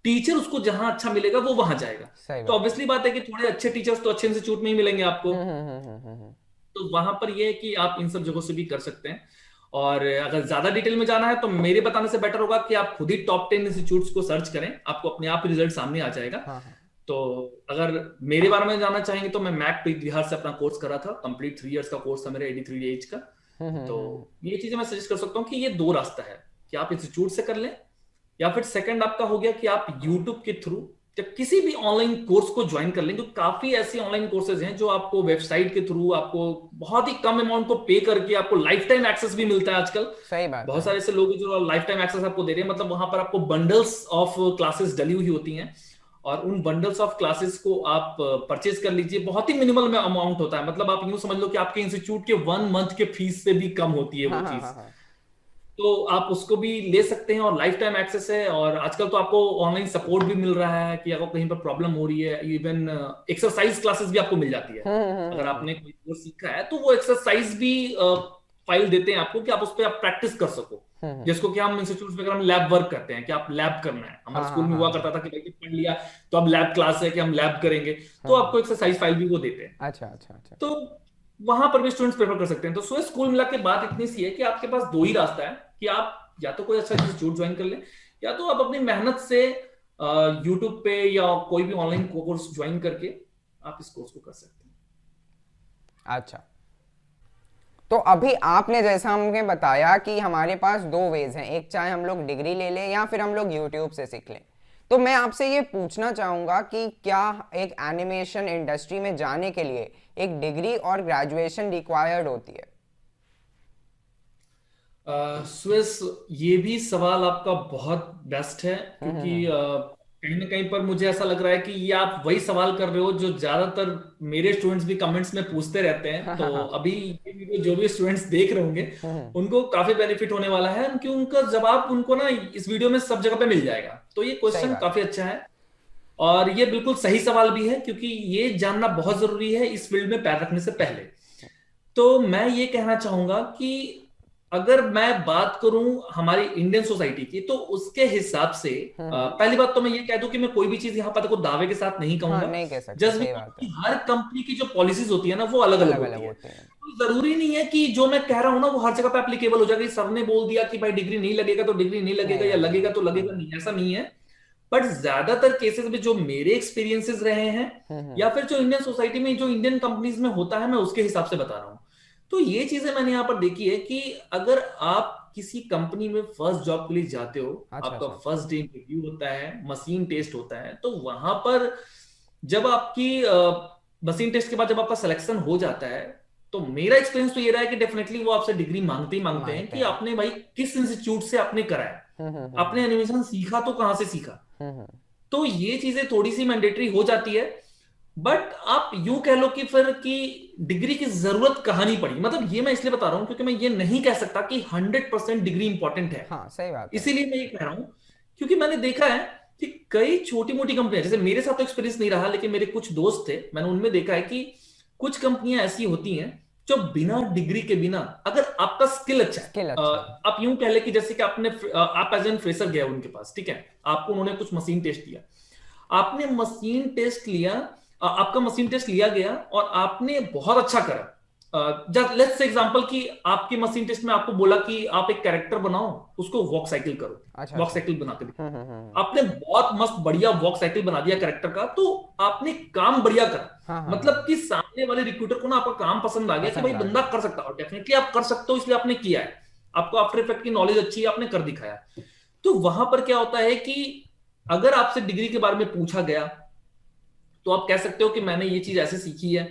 टीचर। उसको जहां अच्छा मिलेगा वो वहां जाएगा। तो ऑब्वियसली बात है कि थोड़े अच्छे टीचर्स तो अच्छे इंस्टीट्यूट में ही मिलेंगे आपको। तो वहां पर ये है कि आप इन सब जगहों से भी कर सकते हैं। और अगर ज्यादा डिटेल में जाना है तो मेरे बताने से बेटर होगा कि आप खुद ही टॉप 10 इंस्टीट्यूट्स को सर्च करें, आपको अपने आप रिजल्ट सामने आ जाएगा। तो अगर मेरे बारे में जानना चाहेंगे तो मैं मैक बिहार से अपना कोर्स करा था, कंप्लीट 3 इयर्स का कोर्स था मेरा, 83 डेज का। तो ये चीजें मैं सजेस्ट कर सकता हूँ कि ये 2 रास्ता है कि आप इंस्टीट्यूट से कर लें, या फिर सेकंड आपका हो गया कि आप यूट्यूब के थ्रू या किसी भी ऑनलाइन कोर्स को ज्वाइन कर लें। तो काफी ऐसे ऑनलाइन कोर्सेज हैं जो आपको वेबसाइट के थ्रू आपको बहुत ही कम अमाउंट को पे करके आपको लाइफ टाइम एक्सेस भी मिलता है आजकल। सही बात। बहुत सारे ऐसे लोग जो लाइफ टाइम एक्सेस आपको दे रहे हैं, मतलब वहां पर आपको बंडल्स ऑफ क्लासेस डली हुई होती हैं और उन बंडल्स ऑफ क्लासेस को आप परचेज कर लीजिए। बहुत ही मिनिमल में अमाउंट होता है, मतलब आप यूं समझ लो कि आपके इंस्टीट्यूट के 1 मंथ के फीस से भी कम होती है हाँ वो हाँ चीज। हाँ हाँ। तो आप उसको भी ले सकते हैं और लाइफ टाइम एक्सेस है। और आजकल तो आपको ऑनलाइन सपोर्ट भी मिल रहा है कि अगर कहीं पर प्रॉब्लम हो रही है, इवन एक्सरसाइज क्लासेस भी आपको मिल जाती है। अगर आपने कोई कोर्स सीखा है तो वो एक्सरसाइज भी फाइल देते हैं आपको कि आप उस पर आप प्रैक्टिस कर सको। जिसको कि हम इंस्टीट्यूट में अगर हम लैब वर्क करते हैं कि आप लैब करना है, हमारे हाँ स्कूल हाँ में हाँ हुआ हाँ। करता था कि भाई पढ़ लिया तो अब लैब क्लास है कि हम लैब करेंगे, तो हाँ हाँ। आपको एक्सरसाइज फाइल भी वो देते हैं। अच्छा अच्छा अच्छा। तो वहां पर भी स्टूडेंट्स प्रेफर कर सकते हैं। तो स्विस स्कूल मिला के बात इतनी सी है कि आपके पास दो ही रास्ता है कि आप या तो कोई अच्छा इंस्टीट्यूट ज्वाइन कर लें, या तो आप अपनी मेहनत से यूट्यूब पे या कोई भी ऑनलाइन कोर्स ज्वाइन करके आप इस कोर्स को कर सकते हैं। अच्छा, तो अभी आपने जैसा हमें बताया कि हमारे पास दो वेज हैं, एक चाहे हम लोग डिग्री ले लें या फिर हम लोग यूट्यूब से सीख लें। तो मैं आपसे ये पूछना चाहूँगा कि क्या एक एनिमेशन इंडस्ट्री में जाने के लिए एक डिग्री और ग्रेजुएशन रिक्वायर्ड होती है? स्विस, ये भी सवाल आपका बहुत बेस्ट है, क्योंकि कहीं ना कहीं पर मुझे ऐसा लग रहा है कि ये आप वही सवाल कर रहे हो जो ज्यादातर मेरे स्टूडेंट्स भी कमेंट्स में पूछते रहते हैं। तो अभी ये वीडियो जो भी स्टूडेंट्स देख रहे होंगे उनको काफी बेनिफिट होने वाला है, क्योंकि उनका जवाब उनको ना इस वीडियो में सब जगह पे मिल जाएगा। तो ये सही क्वेश्चन बात काफी अच्छा है और ये बिल्कुल सही सवाल भी है, क्योंकि ये जानना बहुत जरूरी है इस फील्ड में पैर रखने से पहले। तो मैं ये कहना चाहूंगा कि अगर मैं बात करूं हमारी इंडियन सोसाइटी की, तो उसके हिसाब से पहली बात तो मैं ये कह दूं कि मैं कोई भी चीज यहां पर को दावे के साथ नहीं हाँ, कहूंगा। नहीं कह सकते, जस्ट सही बिकॉज बात कि है। हर कंपनी की जो पॉलिसीज होती है ना वो अलग अलग अलग अलग होती है। होते हैं। तो जरूरी नहीं है कि जो मैं कह रहा हूं ना वो हर जगह पे एप्लीकेबल हो जाएगा। सर ने बोल दिया कि भाई डिग्री नहीं लगेगा तो डिग्री नहीं लगेगा, नहीं या लगेगा। लगेगा तो लगेगा नहीं, ऐसा नहीं है। बट ज्यादातर केसेस में जो मेरे एक्सपीरियंसेस रहे हैं, या फिर जो इंडियन सोसाइटी में जो इंडियन कंपनीज में होता है, मैं उसके हिसाब से बता रहा हूं। तो ये चीजें मैंने यहां पर देखी है कि अगर आप किसी कंपनी में फर्स्ट जॉब के लिए जाते हो, अच्छा आपका अच्छा। फर्स्ट डे इंटरव्यू होता है, मशीन टेस्ट होता है, तो वहां पर जब आपकी मशीन टेस्ट के बाद जब आपका सिलेक्शन हो जाता है, तो मेरा एक्सपीरियंस तो ये रहा है कि डेफिनेटली वो आपसे डिग्री मांगते ही मांगते हैं मांगते कि हैं। आपने भाई किस इंस्टीट्यूट से आपने करा है, आपने हम्म। एनिमेशन सीखा तो कहां से सीखा। हम्म। तो ये चीजें थोड़ी सी मैंडेटरी हो जाती है। बट आप यूं कह लो कि फिर कि डिग्री की जरूरत कहाँ नहीं पड़ी, मतलब ये मैं इसलिए बता रहा हूं क्योंकि मैं ये नहीं कह सकता कि 100% डिग्री इंपॉर्टेंट है। हाँ, सही बात है। इसीलिए मैं ये कह रहा हूं क्योंकि मैंने देखा है कि कई छोटी मोटी कंपनियां, जैसे मेरे साथ तो एक्सपीरियंस नहीं रहा लेकिन मेरे कुछ दोस्त थे, मैंने उनमें देखा है कि कुछ कंपनियां ऐसी होती हैं जो बिना डिग्री के, बिना अगर आपका स्किल अच्छा है, स्किल अच्छा है। आप यूं कह ले कि जैसे कि आप एज एन फ्रेशर गए उनके पास, ठीक है, आपको उन्होंने कुछ मशीन टेस्ट दिया, आपने मशीन टेस्ट लिया, आपका मशीन टेस्ट लिया गया और आपने बहुत अच्छा करा। लेट्स से एग्जांपल कि आपकी मशीन टेस्ट में आपको बोला कि आप एक कैरेक्टर बनाओ, उसको वॉक साइकिल करो, अच्छा वॉक अच्छा। साइकिल बनाते दिखाओ। आपने बहुत मस्त बढ़िया वॉक साइकिल बना दिया कैरेक्टर का, तो आपने काम बढ़िया करा। हाँ हाँ मतलब हाँ। कि सामने वाले रिक्रूटर को ना आपका काम पसंद आ गया कि भाई पसंद आ बंदा गया। कर सकता है, और डेफिनेटली आप कर सकते हो इसलिए आपने किया है, आपको आफ्टर इफेक्ट की नॉलेज अच्छी है, आपने कर दिखाया। तो वहां पर क्या होता है कि अगर आपसे डिग्री के बारे में पूछा गया तो आप कह सकते हो कि मैंने ये चीज ऐसे सीखी है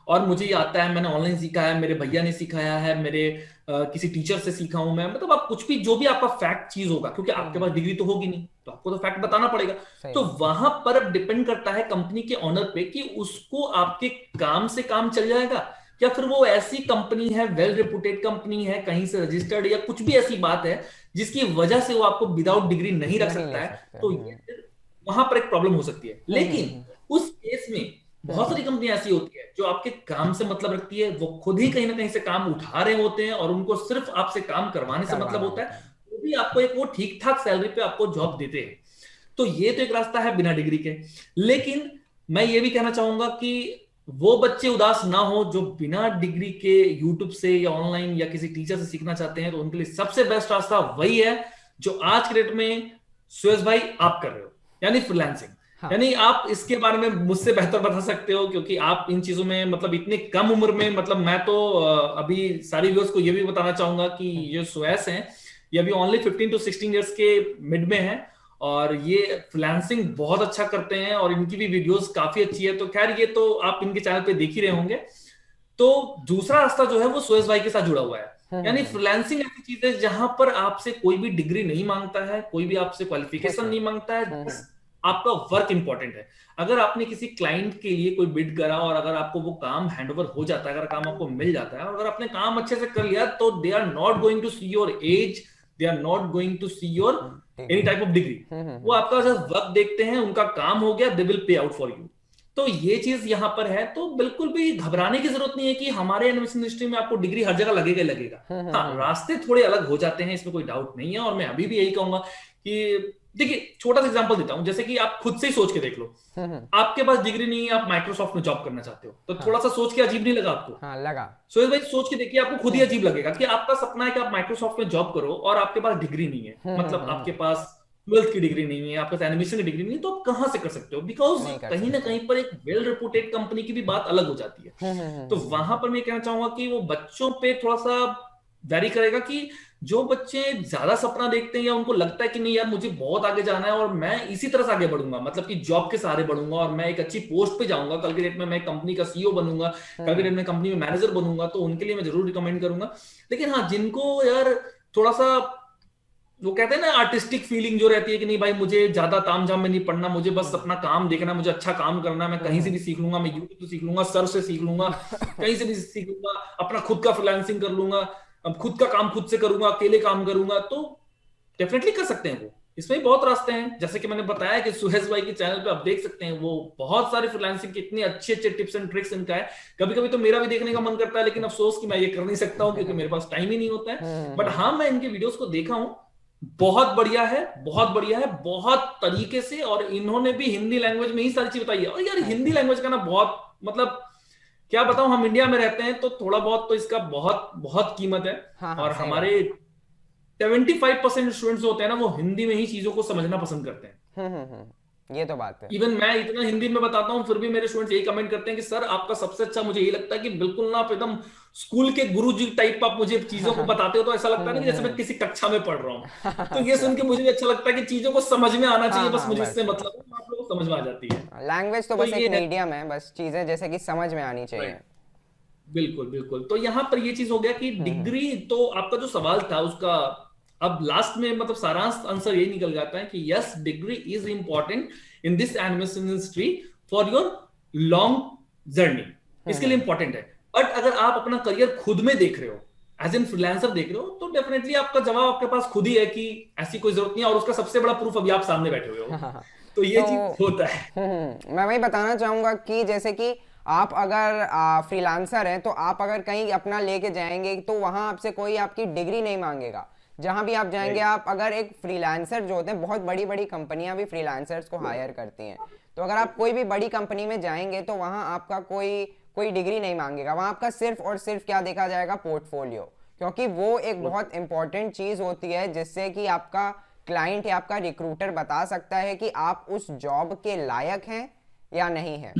और मुझे ये आता है, मैंने ऑनलाइन सीखा है, मेरे भैया ने सिखाया है, मेरे किसी टीचर से सीखा हूं मैं। मतलब आप कुछ भी जो भी आपका फैक्ट चीज होगा, क्योंकि आपके पास डिग्री तो होगी नहीं तो आपको तो फैक्ट बताना पड़ेगा। सही तो बात है। वहां पर डिपेंड करता है कंपनी के ऑनर पे कि उसको आपके काम से काम चल जाएगा, या फिर वो ऐसी कंपनी है, वेल रेपुटेड कंपनी है, कहीं से रजिस्टर्ड, या कुछ भी ऐसी बात है जिसकी वजह से वो आपको विदाउट डिग्री नहीं रख नहीं सकता ले है। सकते। तो ये फिर वहां पर एक प्रॉब्लम हो सकती है। लेकिन हम्म। उस केस में बहुत सारी कंपनियां ऐसी होती है जो आपके काम से मतलब रखती है, वो खुद ही कहीं ना कहीं से काम उठा रहे होते हैं और उनको सिर्फ आपसे काम करवाने से मतलब करवाना होता है, होता है। वो भी आपको एक वो ठीक ठाक सैलरी पे आपको जॉब देते हैं। तो ये तो एक रास्ता है बिना डिग्री के। लेकिन मैं ये भी कहना चाहूंगा कि वो बच्चे उदास ना हो जो बिना डिग्री के यूट्यूब से या ऑनलाइन या किसी टीचर से सीखना चाहते हैं। तो उनके लिए सबसे बेस्ट रास्ता वही है जो आज के डेट में सुयस भाई आप कर रहे हो, यानी फ्रीलांसिंग। हाँ। यानी आप इसके बारे में मुझसे बेहतर बता सकते हो, क्योंकि आप इन चीजों में मतलब इतने कम उम्र में, मतलब मैं तो अभी सारी व्यूअर्स को ये भी बताना चाहूंगा कि ये सुयस हैं, ये अभी ओनली 15 to 16 ईयर्स के मिड में है और ये फ्रीलांसिंग बहुत अच्छा करते हैं और इनकी भी वीडियोस काफी अच्छी है। तो खैर ये तो आप इनके चैनल पे देख ही रहे होंगे। तो दूसरा रास्ता जो है वो सुयस भाई के साथ जुड़ा हुआ है। यानी फ्रीलांसिंग ऐसी चीज है जहां पर आपसे कोई भी डिग्री नहीं मांगता है, कोई भी आपसे क्वालिफिकेशन कुछ नहीं। नहीं मांगता है, बस आपका वर्क इंपॉर्टेंट है। अगर आपने किसी क्लाइंट के लिए कोई बिड करा और अगर आपको वो काम हैंडओवर हो जाता है, अगर काम आपको मिल जाता है और अगर आपने काम अच्छे से कर लिया, तो they are not going to see your age, they are not going to see your any type of degree. वो आपका जस्ट वर्क देखते हैं, उनका काम हो गया, they will pay out for you. तो ये चीज यहां पर है, तो बिल्कुल भी घबराने की जरूरत नहीं है कि हमारे एनिमेशन इंडस्ट्री में आपको डिग्री हर जगह लगेगा ही लगेगा। हाँ, रास्ते थोड़े अलग हो जाते हैं, इसमें कोई डाउट नहीं है। और मैं अभी भी यही कहूंगा कि देखिए, छोटा सा एग्जांपल देता हूं, जैसे कि आप खुद से ही सोच के देख लो, आपके पास डिग्री नहीं है, आप माइक्रोसॉफ्ट में जॉब करना चाहते हो, तो थोड़ा सा सोच के अजीब नहीं लगा आपको? हाँ लगा। सुरेश भाई सोच के देखिए, आपको खुद ही अजीब लगेगा कि आपका सपना है कि आप माइक्रोसॉफ्ट में जॉब करो और आपके पास डिग्री नहीं है, मतलब आपके पास 12th की डिग्री नहीं है, आपके पास एनिमेशन की डिग्री नहीं है, तो आप कहां से कर सकते हो? बिकॉज कहीं ना कहीं पर एक वेल रिप्यूटेड कंपनी की भी बात अलग हो जाती है। तो वहां पर मैं कहना चाहूंगा कि वो बच्चों पे थोड़ा सा वैरी करेगा कि जो बच्चे ज्यादा सपना देखते हैं या उनको लगता है कि नहीं यार मुझे बहुत आगे जाना है और मैं इसी तरह से आगे बढ़ूंगा, मतलब कि जॉब के सहारे बढ़ूंगा और मैं एक अच्छी पोस्ट पे जाऊंगा, कल के डेट में मैं कंपनी का सीईओ बनूंगा, कल के डेट में कंपनी में मैनेजर बनूंगा, तो उनके लिए मैं जरूर रिकमेंड करूंगा। लेकिन हाँ, जिनको यार थोड़ा सा वो कहते हैं ना आर्टिस्टिक फीलिंग जो रहती है कि नहीं भाई मुझे ज्यादा तामझाम में नहीं पढ़ना, मुझे बस अपना काम देखना, मुझे अच्छा काम करना, मैं कहीं से भी सीख लूंगा, मैं यूट्यूब से सीख लूंगा, सर से सीख लूंगा, कहीं से भी सीख लूंगा, अपना खुद का फ्रीलांसिंग कर लूंगा, अब खुद का काम खुद से करूंगा, अकेले काम करूंगा, तो डेफिनेटली कर सकते हैं वो। इसमें भी बहुत रास्ते हैं, जैसे कि मैंने बताया कि सुहेश भाई के चैनल पे आप देख सकते हैं, वो बहुत सारे फ्रीलांसिंग के इतने अच्छे अच्छे टिप्स एंड ट्रिक्स इनका है। कभी कभी तो मेरा भी देखने का मन करता है, लेकिन अफसोस कि मैं ये कर नहीं सकता हूं क्योंकि मेरे पास टाइम ही नहीं होता है। बट हाँ, मैं इनके वीडियोस को देखा हूं, बहुत बढ़िया है, बहुत बढ़िया है, बहुत तरीके से। और इन्होंने भी हिंदी लैंग्वेज में ही सारी चीज बताई है। और यार हिंदी लैंग्वेज का ना बहुत मतलब क्या बताऊं, हम इंडिया में रहते हैं तो थोड़ा बहुत तो इसका बहुत बहुत कीमत है। हाँ, और हमारे 75% स्टूडेंट्स होते हैं ना, वो हिंदी में ही चीजों को समझना पसंद करते हैं। ये तो बात है। इवन मैं इतना हिंदी में बताता हूँ, फिर भी मेरे स्टूडेंट्स यही कमेंट करते हैं कि सर आपका सबसे अच्छा मुझे यही लगता है कि बिल्कुल ना आप एकदम स्कूल के गुरुजी टाइप आप मुझे चीजों को बताते हो, तो ऐसा लगता है ना कि जैसे मैं किसी कक्षा में पढ़ रहा हूँ। तो ये सुन के मुझे भी अच्छा लगता है कि चीजों को समझ में आना चाहिए, बस मुझे इससे मतलब है, आप लोगों को समझ में आ जाती है। लैंग्वेज तो तो बस ये एक मीडियम है, बस चीजें जैसे कि समझ में आनी चाहिए। बिल्कुल बिल्कुल। तो यहाँ पर ये चीज हो गया कि डिग्री, तो आपका जो सवाल था उसका अब लास्ट में मतलब सारांश आंसर यही निकल जाता है कि yes, degree is important in this animation industry for your long journey, इसके लिए इंपॉर्टेंट है। बट अगर आप अपना करियर खुद में देख रहे हो, एज एन फ्रीलांसर देख रहे हो, तो डेफिनेटली आपका जवाब आपके पास खुद ही है कि ऐसी कोई जरूरत नहीं है। और उसका सबसे बड़ा प्रूफ अभी आप सामने बैठे हुए हो। तो ये चीज होता है। मैं वही बताना चाहूंगा कि जैसे कि आप अगर फ्रीलांसर हैं, तो आप अगर कहीं अपना लेके जाएंगे तो वहां आपसे कोई आपकी डिग्री नहीं मांगेगा। जहां भी आप जाएंगे, आप अगर एक फ्रीलांसर जो होते हैं, बहुत बड़ी बड़ी कंपनियां भी फ्रीलांसर्स को हायर करती हैं, तो अगर आप कोई भी बड़ी कंपनी में जाएंगे तो वहां आपका कोई डिग्री नहीं मांगेगा। वहां आपका सिर्फ और सिर्फ क्या देखा जाएगा, पोर्टफोलियो, क्योंकि वो एक बहुत इंपॉर्टेंट चीज होती है जिससे कि आपका क्लाइंट या आपका रिक्रूटर बता सकता है कि आप उस जॉब के लायक हैं या नहीं है।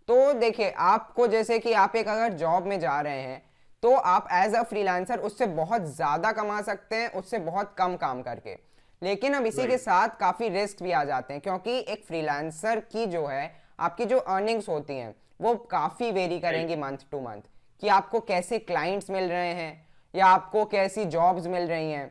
तो देखिए, आपको जैसे कि आप एक अगर जॉब में जा रहे हैं, तो आप एज अ फ्रीलांसर उससे बहुत ज़्यादा कमा सकते हैं उससे बहुत कम काम करके। लेकिन अब इसी के साथ काफ़ी रिस्क भी आ जाते हैं, क्योंकि एक फ्रीलांसर की जो है आपकी जो अर्निंग्स होती हैं वो काफ़ी वेरी करेंगी मंथ टू मंथ, कि आपको कैसे क्लाइंट्स मिल रहे हैं या आपको कैसी जॉब्स मिल रही हैं।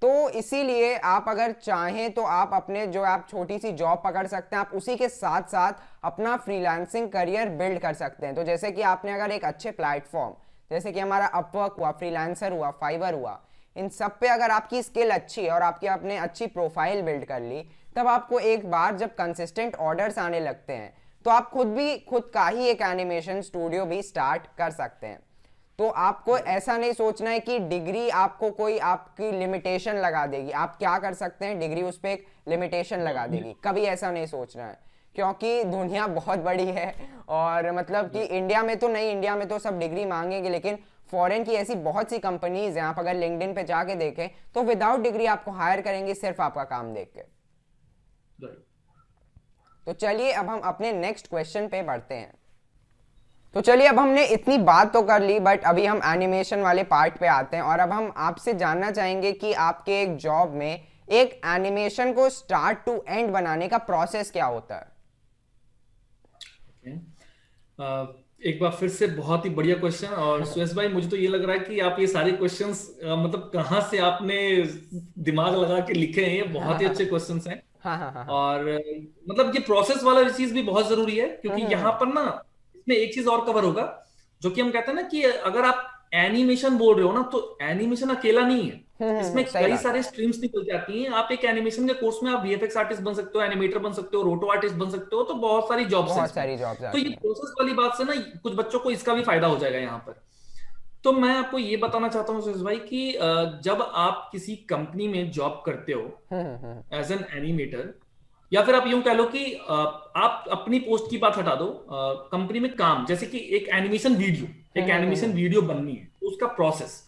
तो इसीलिए आप अगर चाहें तो आप अपने जो आप छोटी सी जॉब पकड़ सकते हैं, आप उसी के साथ साथ अपना फ्रीलांसिंग करियर बिल्ड कर सकते हैं। तो जैसे कि आपने अगर एक अच्छे प्लेटफॉर्म जैसे कि हमारा अपवर्क हुआ, फ्रीलांसर हुआ, फाइवर हुआ, इन सब पे अगर आपकी स्किल अच्छी है और आपकी आपने अच्छी प्रोफाइल बिल्ड कर ली, तब आपको एक बार जब कंसिस्टेंट ऑर्डर्स आने लगते हैं तो आप खुद का ही एक एनिमेशन स्टूडियो भी स्टार्ट कर सकते हैं। तो आपको ऐसा नहीं सोचना है कि डिग्री आपको कोई आपकी लिमिटेशन लगा देगी। आप क्या कर सकते हैं, डिग्री उस पर एक लिमिटेशन लगा देगी, कभी ऐसा नहीं सोचना है, क्योंकि दुनिया बहुत बड़ी है। और मतलब कि इंडिया में तो नहीं, इंडिया में तो सब डिग्री मांगेंगे, लेकिन फॉरेन की ऐसी बहुत सी कंपनीज हैं, आप अगर लिंक्डइन पे जाके देखें तो विदाउट डिग्री आपको हायर करेंगे सिर्फ आपका काम देख के। तो चलिए अब हम अपने नेक्स्ट क्वेश्चन पे बढ़ते हैं। तो चलिए, अब हमने इतनी बात तो कर ली, बट अभी हम एनिमेशन वाले पार्ट पे आते हैं और अब हम आपसे जानना चाहेंगे कि आपके एक जॉब में एक एनिमेशन को स्टार्ट टू एंड बनाने का प्रोसेस क्या होता है। एक बार फिर से बहुत ही बढ़िया क्वेश्चन। और सुरेश भाई, मुझे तो ये लग रहा है कि आप ये सारे क्वेश्चंस मतलब कहाँ से आपने दिमाग लगा के लिखे हैं, ये बहुत ही अच्छे क्वेश्चंस हैं। हाँ। और मतलब ये प्रोसेस वाला चीज भी बहुत जरूरी है, क्योंकि यहाँ पर ना इसमें एक चीज और कवर होगा, जो कि हम कहते हैं ना कि अगर आप एनिमेशन बोल रहे हो ना, तो एनिमेशन अकेला नहीं है, इसमें सही कई बात है। सारे स्ट्रीम्स निकल जाती हैं। आप एक एनिमेशन के कोर्स में आप वीएफएक्स आर्टिस्ट बन सकते हो, एनिमेटर बन सकते हो, रोटो आर्टिस्ट बन सकते हो, तो बहुत सारी जॉब्स हैं बहुत इसमें। सारी जॉब्स तो आती ये हैं। प्रोसेस वाली बात से ना कुछ बच्चों को इसका भी फायदा हो जाएगा यहाँ पर। तो मैं आपको ये बताना चाहता हूँ सुरेश भाई कि जब आप किसी कंपनी में जॉब करते हो एज एन एनिमेटर, या फिर आप यूं कह लो कि आप अपनी पोस्ट की बात हटा दो, कंपनी में काम, जैसे कि एक एनिमेशन वीडियो, एक एनिमेशन वीडियो बननी है, तो उसका प्रोसेस,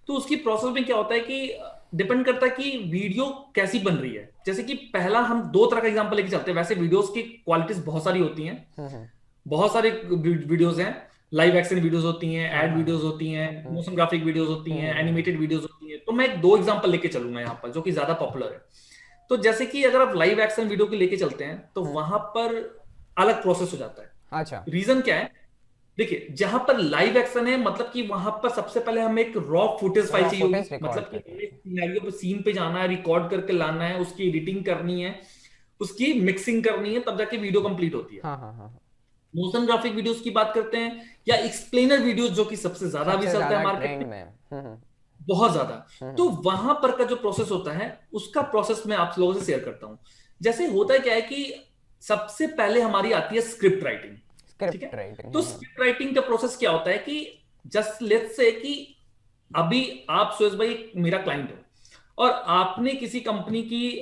तो उसकी प्रोसेस में क्या होता है कि डिपेंड करता है कि वीडियो कैसी बन रही है। जैसे कि पहला हम दो तरह का एग्जांपल लेके चलते हैं, वैसे वीडियोस की क्वालिटीज बहुत सारी होती हैं, बहुत सारे वीडियोस हैं, लाइव एक्शन वीडियोस होती हैं, एड वीडियोस होती हैं, मोशन ग्राफिक वीडियोस होती हैं, एनिमेटेड वीडियोस होती हैं। तो मैं दो एग्जांपल लेके चलूंगा यहाँ पर जो कि ज्यादा पॉपुलर है। तो जैसे कि अगर आप लाइव एक्शन वीडियो को लेके चलते हैं, तो वहां पर अलग प्रोसेस हो जाता है। अच्छा। रीजन क्या है? देखिए, जहां पर लाइव एक्शन है, मतलब कि वहां पर सबसे पहले हमें एक रॉ फुटेज फाइल रॉ चाहिए होगी, फुटेज रिकॉर्ड मतलब कि करनी हमें है। सिनेरियो पे, सीन पे जाना है, रिकॉर्ड करके लाना है, उसकी एडिटिंग करनी है, उसकी मिक्सिंग करनी है, तब जाके वीडियो कंप्लीट होती है। हाँ। मोशन ग्राफिक वीडियोस की बात करते हैं, या एक्सप्लेनर वीडियोस, जो कि सबसे ज्यादा भी सबसे चलता है ज्यादा मार्केट ट्रेंड में, में। बहुत ज्यादा। तो वहां पर का जो प्रोसेस होता है, उसका प्रोसेस मैं आप लोगों से शेयर करता हूं। जैसे होता है क्या है कि सबसे पहले हमारी आती है स्क्रिप्ट राइटिंग। ठीक है? Script writing. तो स्क्रिप्ट राइटिंग का प्रोसेस क्या होता है कि जस्ट लेट्स से कि अभी आप सुरेश भाई मेरा क्लाइंट हो, और आपने किसी कंपनी की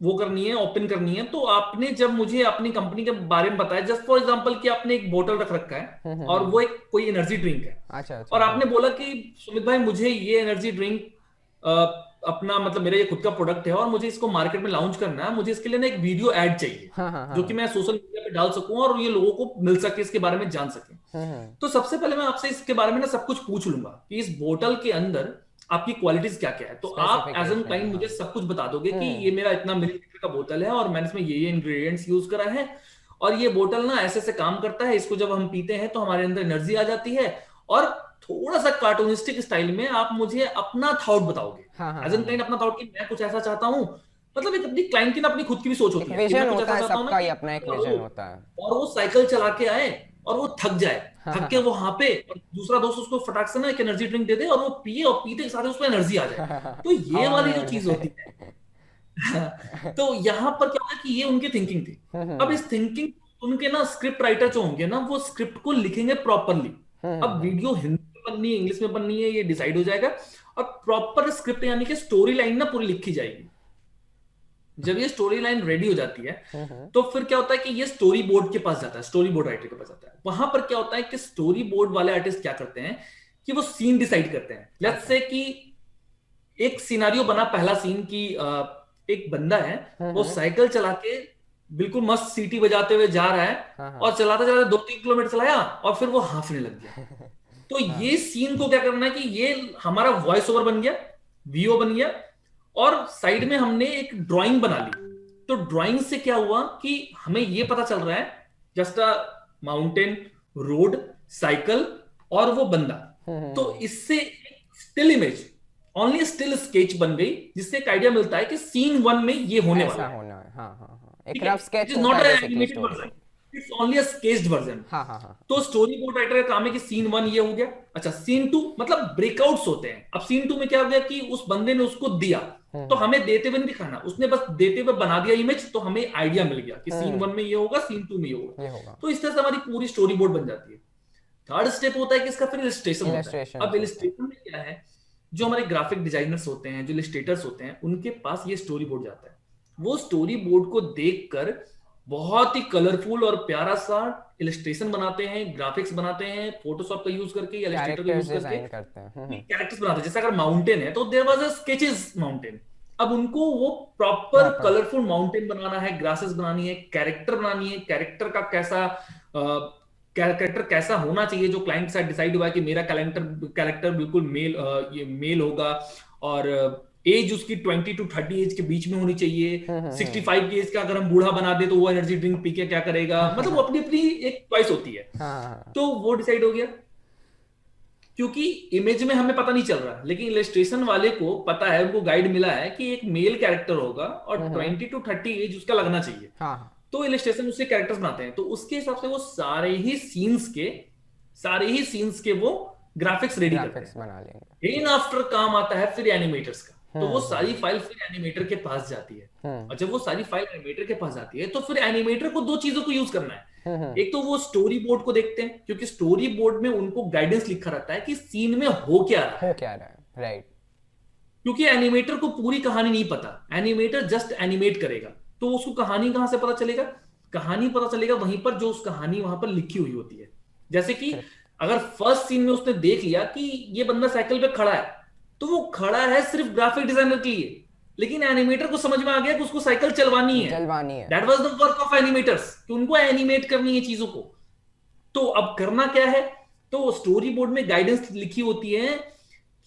वो करनी है, ओपन करनी है, तो आपने जब मुझे अपनी कंपनी के बारे में बताया, जस्ट फॉर एग्जांपल कि आपने एक बोतल रख रखा है और वो एक कोई एनर्जी ड्रिंक है, अच्छा और अच्छा। आपने बोला कि सुमित भाई मुझे ये एनर्जी ड्रिंक अपना, मतलब मेरा ये खुद का प्रोडक्ट है और मुझे इसको मार्केट में लॉन्च करना है, मुझे इसके लिए ना एक वीडियो ऐड चाहिए जो कि मैं सोशल मीडिया पे डाल सकूं और ये लोगों को मिल सके, इसके बारे में जान सके। तो सबसे पहले मैं आपसे इसके बारे में ना सब कुछ पूछ लूंगा कि इस बोतल के अंदर आपकी क्वालिटीज क्या क्या है। तो आप एज एन स्पेसिफिकेशन। क्लाइंट मुझे हाँ। सब कुछ बता दोगे कि ये मेरा इतना मिलीलीटर का बोतल है और मैंने इसमें ये इंग्रेडिएंट्स यूज करा है, और ये बोतल ना ऐसे ऐसे काम करता है, इसको जब हम पीते हैं तो हमारे अंदर एनर्जी आ जाती है। और थोड़ा सा कार्टूनिस्टिक स्टाइल में आप मुझे अपना थॉट बताओगे, एज एन क्लाइंट अपना थॉट कि मैं कुछ ऐसा चाहता हूँ। मतलब एक अपनी क्लाइंट की ना अपनी खुद की भी सोच एक होती है कि विजन मैं कुछ होता ऐसा है, चाहता हूँ ना सबका ही कि अपना एक हो विजन होता है। और वो साइकिल चला के आए और वो थक जाए, थक के वो पे, और दूसरा दोस्त उसको फटाक से ना एक एनर्जी ड्रिंक दे दे और वो पिए, और पीते के साथ उसको एनर्जी आ जाए। तो ये हवा वाली में जो उड़ चीज जाए। होती है तो यहां पर क्या होगा कि ये उनकी थिंकिंग थी। अब इस थिंकिंग, उनके ना स्क्रिप्ट राइटर जो होंगे ना, वो स्क्रिप्ट को लिखेंगे प्रॉपरली। अब वीडियो हिंदी में बननी है, इंग्लिश में बननी है, ये डिसाइड हो जाएगा। और प्रॉपर स्क्रिप्ट यानी कि स्टोरी लाइन ना पूरी लिखी जाएगी। जब ये स्टोरी लाइन रेडी हो जाती है, तो फिर क्या होता है कि ये स्टोरी बोर्ड के पास जाता है, स्टोरी बोर्ड राइटर के पास जाता है। वहां पर क्या होता है कि स्टोरी बोर्ड वाले आर्टिस्ट क्या करते हैं कि वो सीन डिसाइड करते हैं। लेट्स अच्छा। से कि एक सिनारियो बना, पहला सीन की एक बंदा है, वो साइकिल चला के बिल्कुल मस्त सीटी बजाते हुए जा रहा है, और चलाते चलाते 2-3 किलोमीटर चलाया और फिर वो हांफने लग गया। तो ये सीन को क्या करना है कि ये हमारा वॉइस ओवर बन गया, वीओ बन गया, और साइड में हमने एक ड्राइंग बना ली। तो ड्राइंग से क्या हुआ कि हमें ये पता चल रहा है just a mountain, road, cycle और वो बंदा। तो इससे still image, only still sketch बन गई, जिससे एक आइडिया मिलता है कि सीन 1 में ये होने ऐसा वाला है। होना है। हाँ, एक ठीक है? रफ इट स्केच इज होता नॉट है a basically animated story version, का। It's only a sketched version. हाँ। तो स्टोरी बोर्ड राइटर का काम है कि सीन 1 ये हो गया, अच्छा सीन 2, मतलब ब्रेकआउट्स होते हैं। अब सीन 2 में क्या हो गया कि उस बंदे ने उसको दिया, तो हमें देते हुए नहीं दिखाना, उसने बस देते हुए बना दिया इमेज, तो हमें आइडिया मिल गया कि सीन 1 में ये होगा, सीन 2 में ये होगा। ये होगा। तो इस तरह से हमारी पूरी स्टोरी बोर्ड बन जाती है। थर्ड स्टेप होता है कि इसका फिर इलस्ट्रेशन होता है। अब इलस्ट्रेशंस होते हैं। इलस्ट्रेशन में क्या है, जो हमारे ग्राफिक डिजाइनर्स होते हैं, जो इलस्ट्रेटर्स होते हैं, उनके पास ये स्टोरी बोर्ड जाता है। वो स्टोरी बोर्ड को देखकर बहुत ही कलरफुल और प्यारा सा इलस्ट्रेशन बनाते हैं, ग्राफिक्स बनाते हैं, फोटोशॉप का यूज करके या इलस्ट्रेटर का कैरेक्टर्स यूज करके डिजाइन करते हैं। कैरेक्टर्स बनाते हैं। जैसे अगर माउंटेन है तो there was a sketches mountain, अब उनको वो प्रॉपर प्रॉपर। कलरफुल माउंटेन बनाना है, ग्रासेस बनानी है, कैरेक्टर बनानी है, कैरेक्टर का कैसा कैरेक्टर कैसा होना चाहिए, जो क्लाइंट के साथ डिसाइड हुआ है कि मेरा कैरेक्टर कैरेक्टर बिल्कुल मेल, ये मेल होगा, और एज उसकी 20 to 30 एज के बीच में होनी चाहिए। 65 की एज का अगर हम बूढ़ा बना दे तो वो एनर्जी ड्रिंक पी के क्या करेगा, मतलब वो अपनी अपनी एक चॉइस होती है। हाँ। तो वो डिसाइड हो गया। क्योंकि इमेज में हमें पता नहीं चल रहा, लेकिन इलस्ट्रेशन वाले को पता है, उनको गाइड मिला है कि एक मेल कैरेक्टर होगा और 20 to 30 एज उसका लगना चाहिए। हाँ हाँ, तो इलस्ट्रेशन उससे कैरेक्टर्स बनाते हैं, तो उसके हिसाब से वो सारे ही सीन्स के वो ग्राफिक्स रेडी करते ग्राफिक्स हैं। बना लेंगे। इन आफ्टर काम आता है फिर एनिमेटर्स का। तो वो सारी हम्म फाइल फिर एनिमेटर के पास जाती है, हम्म और जब वो सारी फाइल एनिमेटर के पास जाती है तो फिर एनिमेटर को दो चीजों को यूज करना है। हम्म, एक तो वो स्टोरी बोर्ड को देखते हैं, क्योंकि स्टोरी बोर्ड में उनको गाइडेंस लिखा रहता है कि सीन में हो क्या रहा हो है। क्या रहा है, राइट। क्योंकि एनिमेटर को पूरी कहानी नहीं पता, एनिमेटर जस्ट एनिमेट करेगा, तो उसको कहानी कहां से पता चलेगा? कहानी पता चलेगा वहीं पर जो उस कहानी वहां पर लिखी हुई होती है। जैसे कि अगर फर्स्ट सीन में उसने देख लिया कि ये बंदा साइकिल पे खड़ा है, तो वो खड़ा है सिर्फ ग्राफिक डिजाइनर के लिए, लेकिन एनिमेटर को समझ में आ गया कि उसको साइकिल चलवानी है। जलवानी है। That was the work of animators, कि उनको एनिमेट करनी है चीजों को। तो अब करना क्या है? तो स्टोरी बोर्ड में गाइडेंस लिखी होती है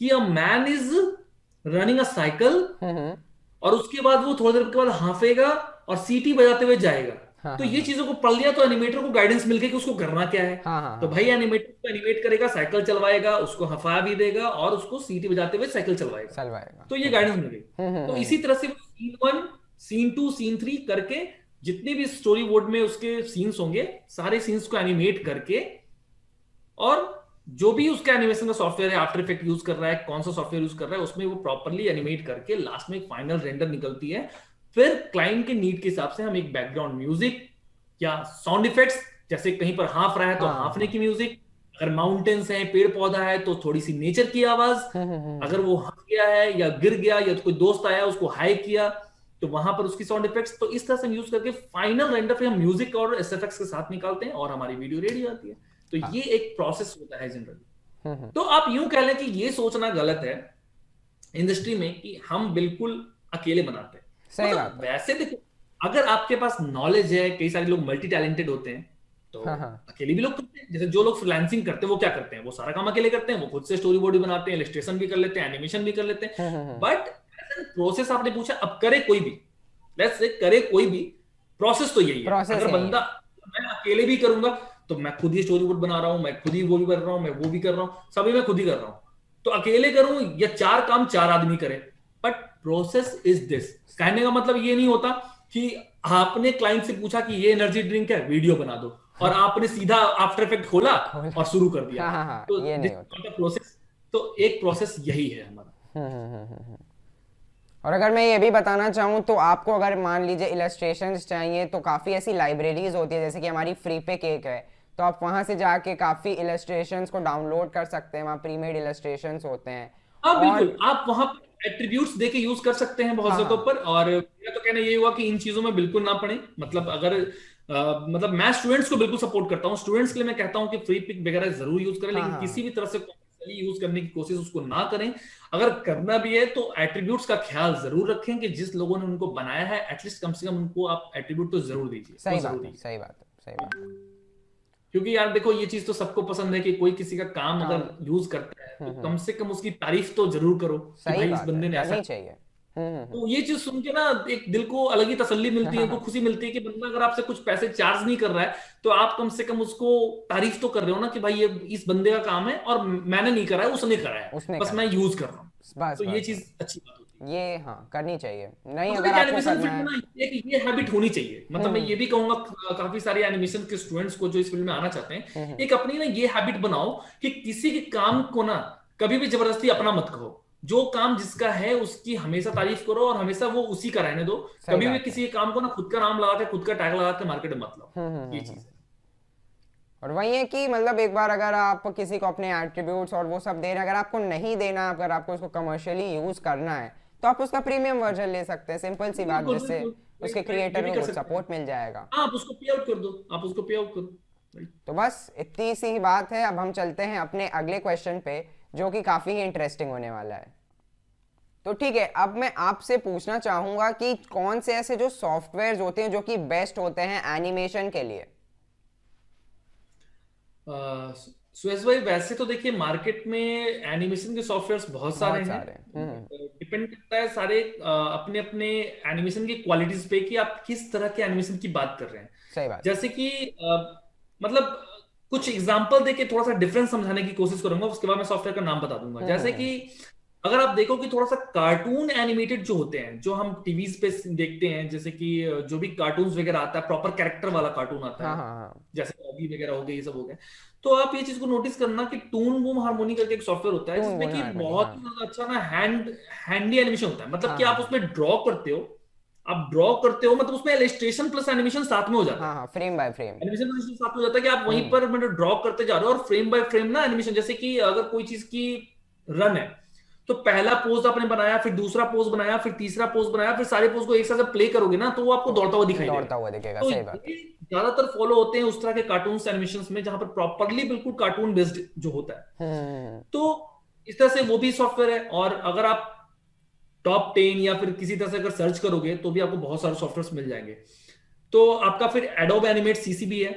कि a man is running a cycle, hmm, और उसके बाद वो थोड़ी देर के बाद हाफेगा और सीटी बजाते हुए जाएगा। हाँ तो हाँ ये हाँ चीजों को पढ़ लिया तो एनिमेटर को गाइडेंस मिल गई कि उसको करना क्या है। हाँ हाँ तो हाँ, भाई एनिमेटर को एनिमेट करेगा, साइकिल चलवाएगा, उसको हफा भी देगा और उसको सीटी बजाते हुए साइकिल चलवाएगा। चलवाएगा। तो ये गाइडेंस मिल गई। तो हम्म, इसी तरह से वो सीन 1, सीन 2, सीन 3 करके जितने भी स्टोरी बोर्ड में उसके सीन्स होंगे, सारे सीन्स को एनिमेट करके, और जो भी उसका एनिमेशन का सॉफ्टवेयर है, आफ्टर इफेक्ट यूज कर रहा है, कौन सा सॉफ्टवेयर यूज कर रहा है, उसमें वो प्रॉपरली एनिमेट करके लास्ट में एक फाइनल रेंडर निकलती है। फिर क्लाइंट के नीड के हिसाब से हम एक बैकग्राउंड म्यूजिक या साउंड इफेक्ट्स, जैसे कहीं पर हाफ रहा है तो हाँ हाफने हाँ, की म्यूजिक, अगर माउंटेन्स हैं, पेड़ पौधा है, तो थोड़ी सी नेचर की आवाज, अगर वो हंस गया है या गिर गया या तो कोई दोस्त आया उसको हाई किया, तो वहां पर उसकी साउंड इफेक्ट्स। तो इस तरह से हम यूज करके फाइनल रेंडर पे हम म्यूजिक और एसएफएक्स के साथ निकालते हैं और हमारी वीडियो रेडी आती है। तो हाँ, ये एक प्रोसेस होता है जनरली। हम्म, तो आप यूं कह लें कि ये सोचना गलत है इंडस्ट्री में कि हम बिल्कुल अकेले बनाते हैं। सही बात मतलब है। वैसे देखो, अगर आपके पास नॉलेज है, कई सारे लोग मल्टी टैलेंटेड होते हैं, तो हाँ हाँ अकेले भी लोग करते हैं। जैसे जो लोग फ्रीलांसिंग करते हैं वो क्या करते हैं? वो सारा काम अकेले करते हैं, वो खुद से स्टोरी बोर्ड भी बनाते हैं, इलस्ट्रेशन भी कर लेते हैं, एनिमेशन भी कर लेते हैं। बट प्रोसेस आपने पूछा, अब करे कोई भी, लेट्स से करे कोई भी, प्रोसेस तो यही है। प्रोसेस अगर यही बंदा, है। मैं अकेले भी करूंगा तो मैं खुद ही स्टोरी बोर्ड बना रहा हूं, मैं खुद ही वो भी कर रहा हूं, मैं वो भी कर रहा हूं, सभी मैं खुद ही कर रहा हूं। तो अकेले करूं या चार काम चार आदमी करें, बट प्रोसेस इज दिस। कहने का मतलब ये नहीं होता कि आपने क्लाइंट से पूछा कि ये एनर्जी ड्रिंक है, वीडियो बना दो, और आपने सीधा आफ्टर इफेक्ट खोला खोल, और शुरू कर दिया। हाँ हाँ हाँ, तो ये दिस नहीं होता। प्रोसेस, तो एक प्रोसेस यही है हमारा। और अगर मैं ये भी बताना चाहूँ तो आपको अगर मान लीजिए इलस्ट्रेशंस चाहिए तो काफ़ी ऐसी लाइब्रेरीज होती है, जैसे कि हमारी फ्री पे केक है, तो आप वहाँ से जाके काफ़ी इलस्ट्रेशंस को डाउनलोड कर सकते हैं। वहाँ प्रीमेड इलस्ट्रेशंस होते हैं। हाँ और बिल्कुल, आप वहां पर एट्रीब्यूट्स देके यूज कर सकते हैं बहुत हाँ जगहों हाँ पर। और मेरा तो कहना ये हुआ कि इन चीजों में बिल्कुल ना पड़े। मतलब अगर मतलब मैं स्टूडेंट्स को बिल्कुल सपोर्ट करता हूँ, स्टूडेंट्स के लिए मैं कहता हूँ कि फ्री पिक वगैरह जरूर यूज करें, हाँ लेकिन हाँ किसी हाँ, भी तरह से कॉमर्शियली यूज करने की कोशिश उसको ना करें। अगर करना भी है तो एट्रीब्यूट्स का ख्याल जरूर रखें कि जिस लोगों ने उनको बनाया है एटलीस्ट कम से कम उनको आप एट्रीब्यूट तो जरूर दीजिए, वो सही बात जरूरी है, है। सही बात है, सही बात है। क्योंकि यार देखो, ये चीज तो सबको पसंद है कि कोई किसी का काम काम, अगर यूज करता है तो कम से कम उसकी तारीफ तो जरूर करो कि सही भाई इस बात है, बंदे ने ऐसा। करनी चाहिए। तो ये चीज सुन के ना एक दिल को अलग ही तसल्ली मिलती है, हाँ को हाँ, खुशी मिलती है कि बंदा अगर आपसे कुछ पैसे चार्ज नहीं कर रहा है तो आप कम से कम उसको तारीफ तो कर रहे हो ना कि भाई ये इस बंदे का काम है और मैंने नहीं करा है, उसने करा है, उसने बस करा मैं है। यूज कर रहा हूँ। बस तो ये बस चीज बस, अच्छी बात होती है। ये हाँ करनी चाहिए, नहीं मतलब अगर एक आपको एनिमेशन करना फील्ड में है। ना ये हैबिट होनी चाहिए। मतलब मैं ये भी कहूंगा काफी सारे एनिमेशन के स्टूडेंट्स को जो इस फील्ड में आना चाहते हैं, एक अपनी ना ये हैबिट बनाओ कि किसी के काम को ना कभी भी जबरदस्ती अपना मत कहो। जो काम जिसका है उसकी हमेशा तारीफ करो और हमेशा वो उसी का रहने दो। सही कभी भी बात है। किसी के काम को ना खुद का नाम लगा के, खुद का टैग लगा के मार्केट में मत लाओ। ये चीज है। और वही है कि मतलब एक बार अगर आप किसी को अपने एट्रीब्यूट्स और वो सब दे रहे हैं, अगर आपको नहीं देना, अगर आपको इसको कमर्शियली यूज करना है, तो आप उसका प्रीमियम वर्जन ले सकते हैं, सिंपल सी बात, बिल्कुल जिससे बिल्कुल, उसके ये क्रिएटर भी को कर कुछ सकते हैं। सपोर्ट मिल जाएगा। हाँ, आप उसको पे आउट कर दो, आप उसको पे आउट करो। Right? तो बस इतनी सी ही बात है। अब हम चलते हैं अपने अगले क्वेश्चन पे, जो कि काफ़ी ही इंटरेस्टिंग होने वाला है। तो ठीक है, अब मैं आपसे पूछना चाहूँगा कि कौन से ऐसे जो सॉफ्टवेयर होते हैं जो कि बेस्ट होते हैं एनिमेशन के लिए। सुरेश भाई, वैसे तो देखिए मार्केट में एनिमेशन के सॉफ्टवेयर्स बहुत सारे बहुत हैं। सारे। डिपेंड करता है सारे अपने अपने एनिमेशन की क्वालिटीज पे कि आप किस तरह के एनिमेशन की बात कर रहे हैं। सही बात है। जैसे कि मतलब कुछ एग्जांपल देके थोड़ा सा डिफरेंस समझाने की कोशिश करूंगा, उसके बाद मैं सॉफ्टवेयर का नाम बता दूंगा। जैसे कि अगर आप देखो कि थोड़ा सा कार्टून एनिमेटेड जो होते हैं, जो हम टीवीज पे देखते हैं, जैसे कि जो भी कार्टून्स वगैरह आता है, प्रॉपर कैरेक्टर वाला कार्टून आता हाँ है, हाँ हाँ। जैसे ऑगी वगैरह हो गए, ये सब हो गए, तो आप ये चीज को नोटिस करना कि टून बूम हार्मोनी करके एक सॉफ्टवेयर होता है, टून जिसमें बोन कि हार्मनी, बहुत हाँ ही ज्यादा अच्छा ना हैंडी एनिमेशन होता है। मतलब हाँ कि हाँ आप हाँ उसमें ड्रॉ करते हो, आप ड्रॉ करते हो, मतलब उसमें इलस्ट्रेशन प्लस एनिमेशन साथ में हो जाता हाँ है। हाँ, frame by frame. Animation plus साथ में हो जाता है कि आप वहीं पर मतलब ड्रॉ करते जा रहे हो, और फ्रेम बाय फ्रेम ना एनिमेशन, जैसे कि अगर कोई चीज की रन है, तो पहला पोज आपने बनाया, फिर दूसरा पोज बनाया, फिर तीसरा पोज बनाया, फिर सारे पोज को एक साथ जब प्ले करोगे ना, तो वो आपको तो दौड़ता हुआ दिखाई देगा। दौड़ता हुआ दिखेगा, तो सही बात है। ये ज्यादातर फॉलो होते हैं उस तरह के कार्टून एनिमेशन में, जहां पर प्रॉपरली बिल्कुल कार्टून बेस्ड जो होता है। तो इस तरह से वो भी सॉफ्टवेयर है। और अगर आप टॉप 10 या फिर किसी तरह से अगर सर्च करोगे, तो भी आपको बहुत सारे सॉफ्टवेयर मिल जाएंगे। तो आपका फिर एडोब एनिमेट सीसी भी है,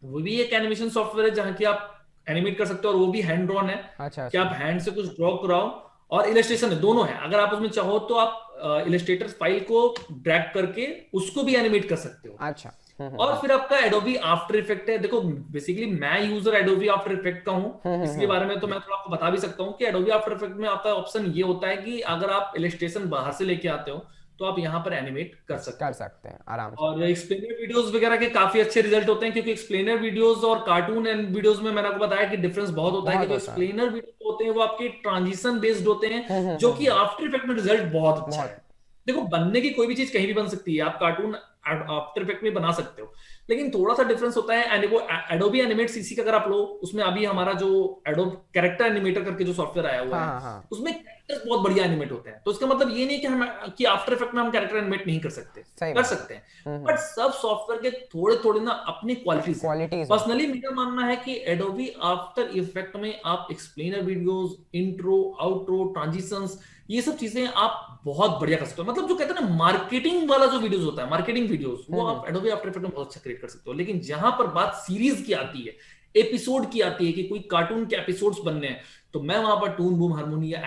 वो भी एक एनिमेशन सॉफ्टवेयर है जहां की आप एनिमेट कर सकते हो, और वो भी हैंड ड्रॉन है, अच्छा कि आप अच्छा। हैंड से कुछ ड्रॉ कराओ, और इलस्ट्रेशन है, दोनों है। अगर आप उसमें चाहो तो आप इलस्ट्रेटर फाइल को ड्रैग करके उसको भी एनिमेट कर सकते हो। अच्छा। और फिर आपका एडोबी आफ्टर इफेक्ट है। देखो बेसिकली मैं यूजर एडोबी आफ्टर इफेक्ट का हूं, इसके बारे में तो मैं थोड़ा आपको बता भी सकता हूँ कि एडोबी आफ्टर इफेक्ट में आपका ऑप्शन ये होता है कि अगर आप इलस्ट्रेशन बाहर से लेके आते हो, तो आप यहाँ पर एनिमेट कर सकते कर हो। सकते हैं आराम से। और एक्सप्लेनर वीडियोस वगैरह के काफी अच्छे रिजल्ट होते हैं, क्योंकि एक्सप्लेनर वीडियोस और कार्टून एंड वीडियोस में मैंने आपको बताया कि डिफरेंस बहुत होता है, कि बहुत जो होता है। एक्सप्लेनर वीडियो होते हैं वो आपके ट्रांजिशन बेस्ड होते हैं, जो कि आफ्टर इफेक्ट में रिजल्ट बहुत अच्छा बहुत। है। देखो बनने की कोई भी चीज कहीं भी बन सकती है, आप कार्टून आफ्टर इफेक्ट में बना सकते हो, लेकिन थोड़ा सा डिफरेंस होता है। एंड वो एडोबी एनिमेट सीसी का अगर आप लो, उसमें अभी हमारा जो एडोब कैरेक्टर एनिमेटर करके जो सॉफ्टवेयर आया हुआ हाँ है, हाँ हाँ, उसमें कैरेक्टर्स बहुत बढ़िया एनिमेट होते हैं। तो इसका मतलब ये नहीं कि हम कि आफ्टर इफेक्ट में हम कैरेक्टर एनिमेट नहीं कर सकते, सही कर बात है। सकते हैं। बट सब सॉफ्टवेयर के थोड़े थोड़े ना अपनी क्वालिटीज हैं। क्वालिटीज होती पर्सनली मेरा मानना है कि एडोबी आफ्टर इफेक्ट में आप explainer videos, intro, outro, transitions, ये सब चीजें आप बहुत बढ़िया कर सकते हो। मतलब जो कहते हैं ना मार्केटिंग वाला जो वीडियोस होता है, मार्केटिंग वीडियोस, वो आप एडोबी आफ्टर इफेक्ट में बहुत अच्छा क्रिएट कर सकते हो। लेकिन जहां पर बात सीरीज की आती है, एपिसोड की आती है, कि कोई कार्टून के एपिसोड्स बनने हैं, तो मैं वहां पर टून बूम हार्मोनी या